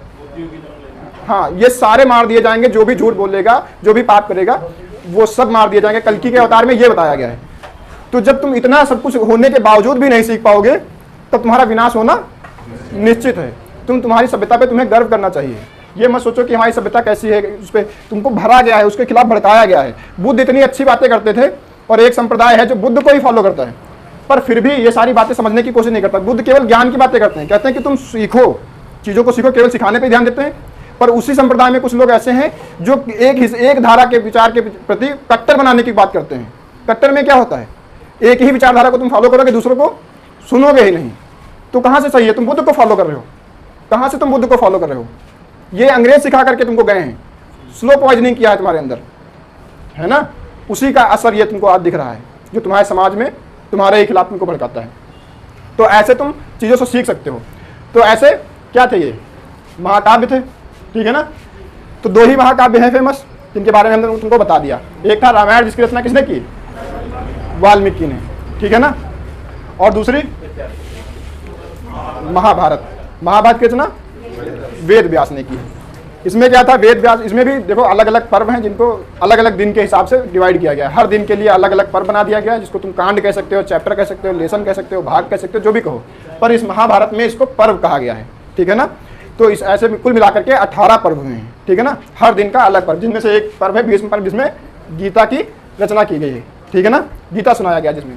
हाँ, ये सारे मार दिए जाएंगे, जो भी झूठ बोलेगा, जो भी पाप करेगा, वो सब मार दिए जाएंगे। कल्कि के अवतार में ये बताया गया है। तो जब तुम इतना सब कुछ होने के बावजूद भी नहीं सीख पाओगे तब तुम्हारा विनाश होना निश्चित है। तुम्हारी सभ्यता पे तुम्हें गर्व करना चाहिए। ये मत सोचो कि हमारी सभ्यता कैसी है, उस पर तुमको भरा गया है, उसके खिलाफ भड़काया गया है। बुद्ध इतनी अच्छी बातें करते थे और एक संप्रदाय है जो बुद्ध को ही फॉलो करता है, पर फिर भी ये सारी बातें समझने की कोशिश नहीं करता। बुद्ध केवल ज्ञान की बातें करते हैं, कहते हैं कि तुम सीखो, चीज़ों को सीखो, केवल सिखाने पर ध्यान देते हैं। पर उसी संप्रदाय में कुछ लोग ऐसे हैं जो एक धारा के विचार के प्रति कट्टर बनाने की बात करते हैं। कट्टर में क्या होता है? एक ही विचारधारा को तुम फॉलो करोगे, दूसरों को सुनोगे ही नहीं। तो कहाँ से सही है? तुम बुद्ध को फॉलो कर रहे हो। कहाँ से तुम बुद्ध को फॉलो कर रहे हो? ये अंग्रेज सिखा करके तुमको गए हैं, स्लो पॉइजनिंग किया है तुम्हारे अंदर, है ना। उसी का असर ये तुमको आज दिख रहा है, जो तुम्हारे समाज में तुम्हारे ही खिलाफ तुमको भड़काता है। तो ऐसे तुम चीज़ों से सीख सकते हो। तो ऐसे क्या थे, ये महाकाव्य थे, ठीक है ना। तो 2 ही महाकाव्य हैं फेमस, जिनके बारे में हमने तुमको बता दिया। एक था रामायण, जिसकी रचना किसने की, वाल्मीकि ने, ठीक है ना। और दूसरी महाभारत, महाभारत की रचना वेद व्यास ने की। इसमें क्या था, वेद व्यास, इसमें भी देखो अलग अलग पर्व हैं जिनको अलग अलग दिन के हिसाब से डिवाइड किया गया है। हर दिन के लिए अलग अलग पर्व बना दिया गया है, जिसको तुम कांड कह सकते हो, चैप्टर कह सकते हो, लेसन कह सकते हो, भाग कह सकते हो, जो भी कहो, पर इस महाभारत में इसको पर्व कहा गया है, ठीक है ना। तो इस ऐसे कुल मिलाकर के 18 पर्व हुए हैं, ठीक है ना। हर दिन का अलग पर्व, जिनमें से एक पर्व है भीष्म पर्व, जिसमें गीता की रचना की गई है, ठीक है ना, गीता सुनाया गया जिसमें।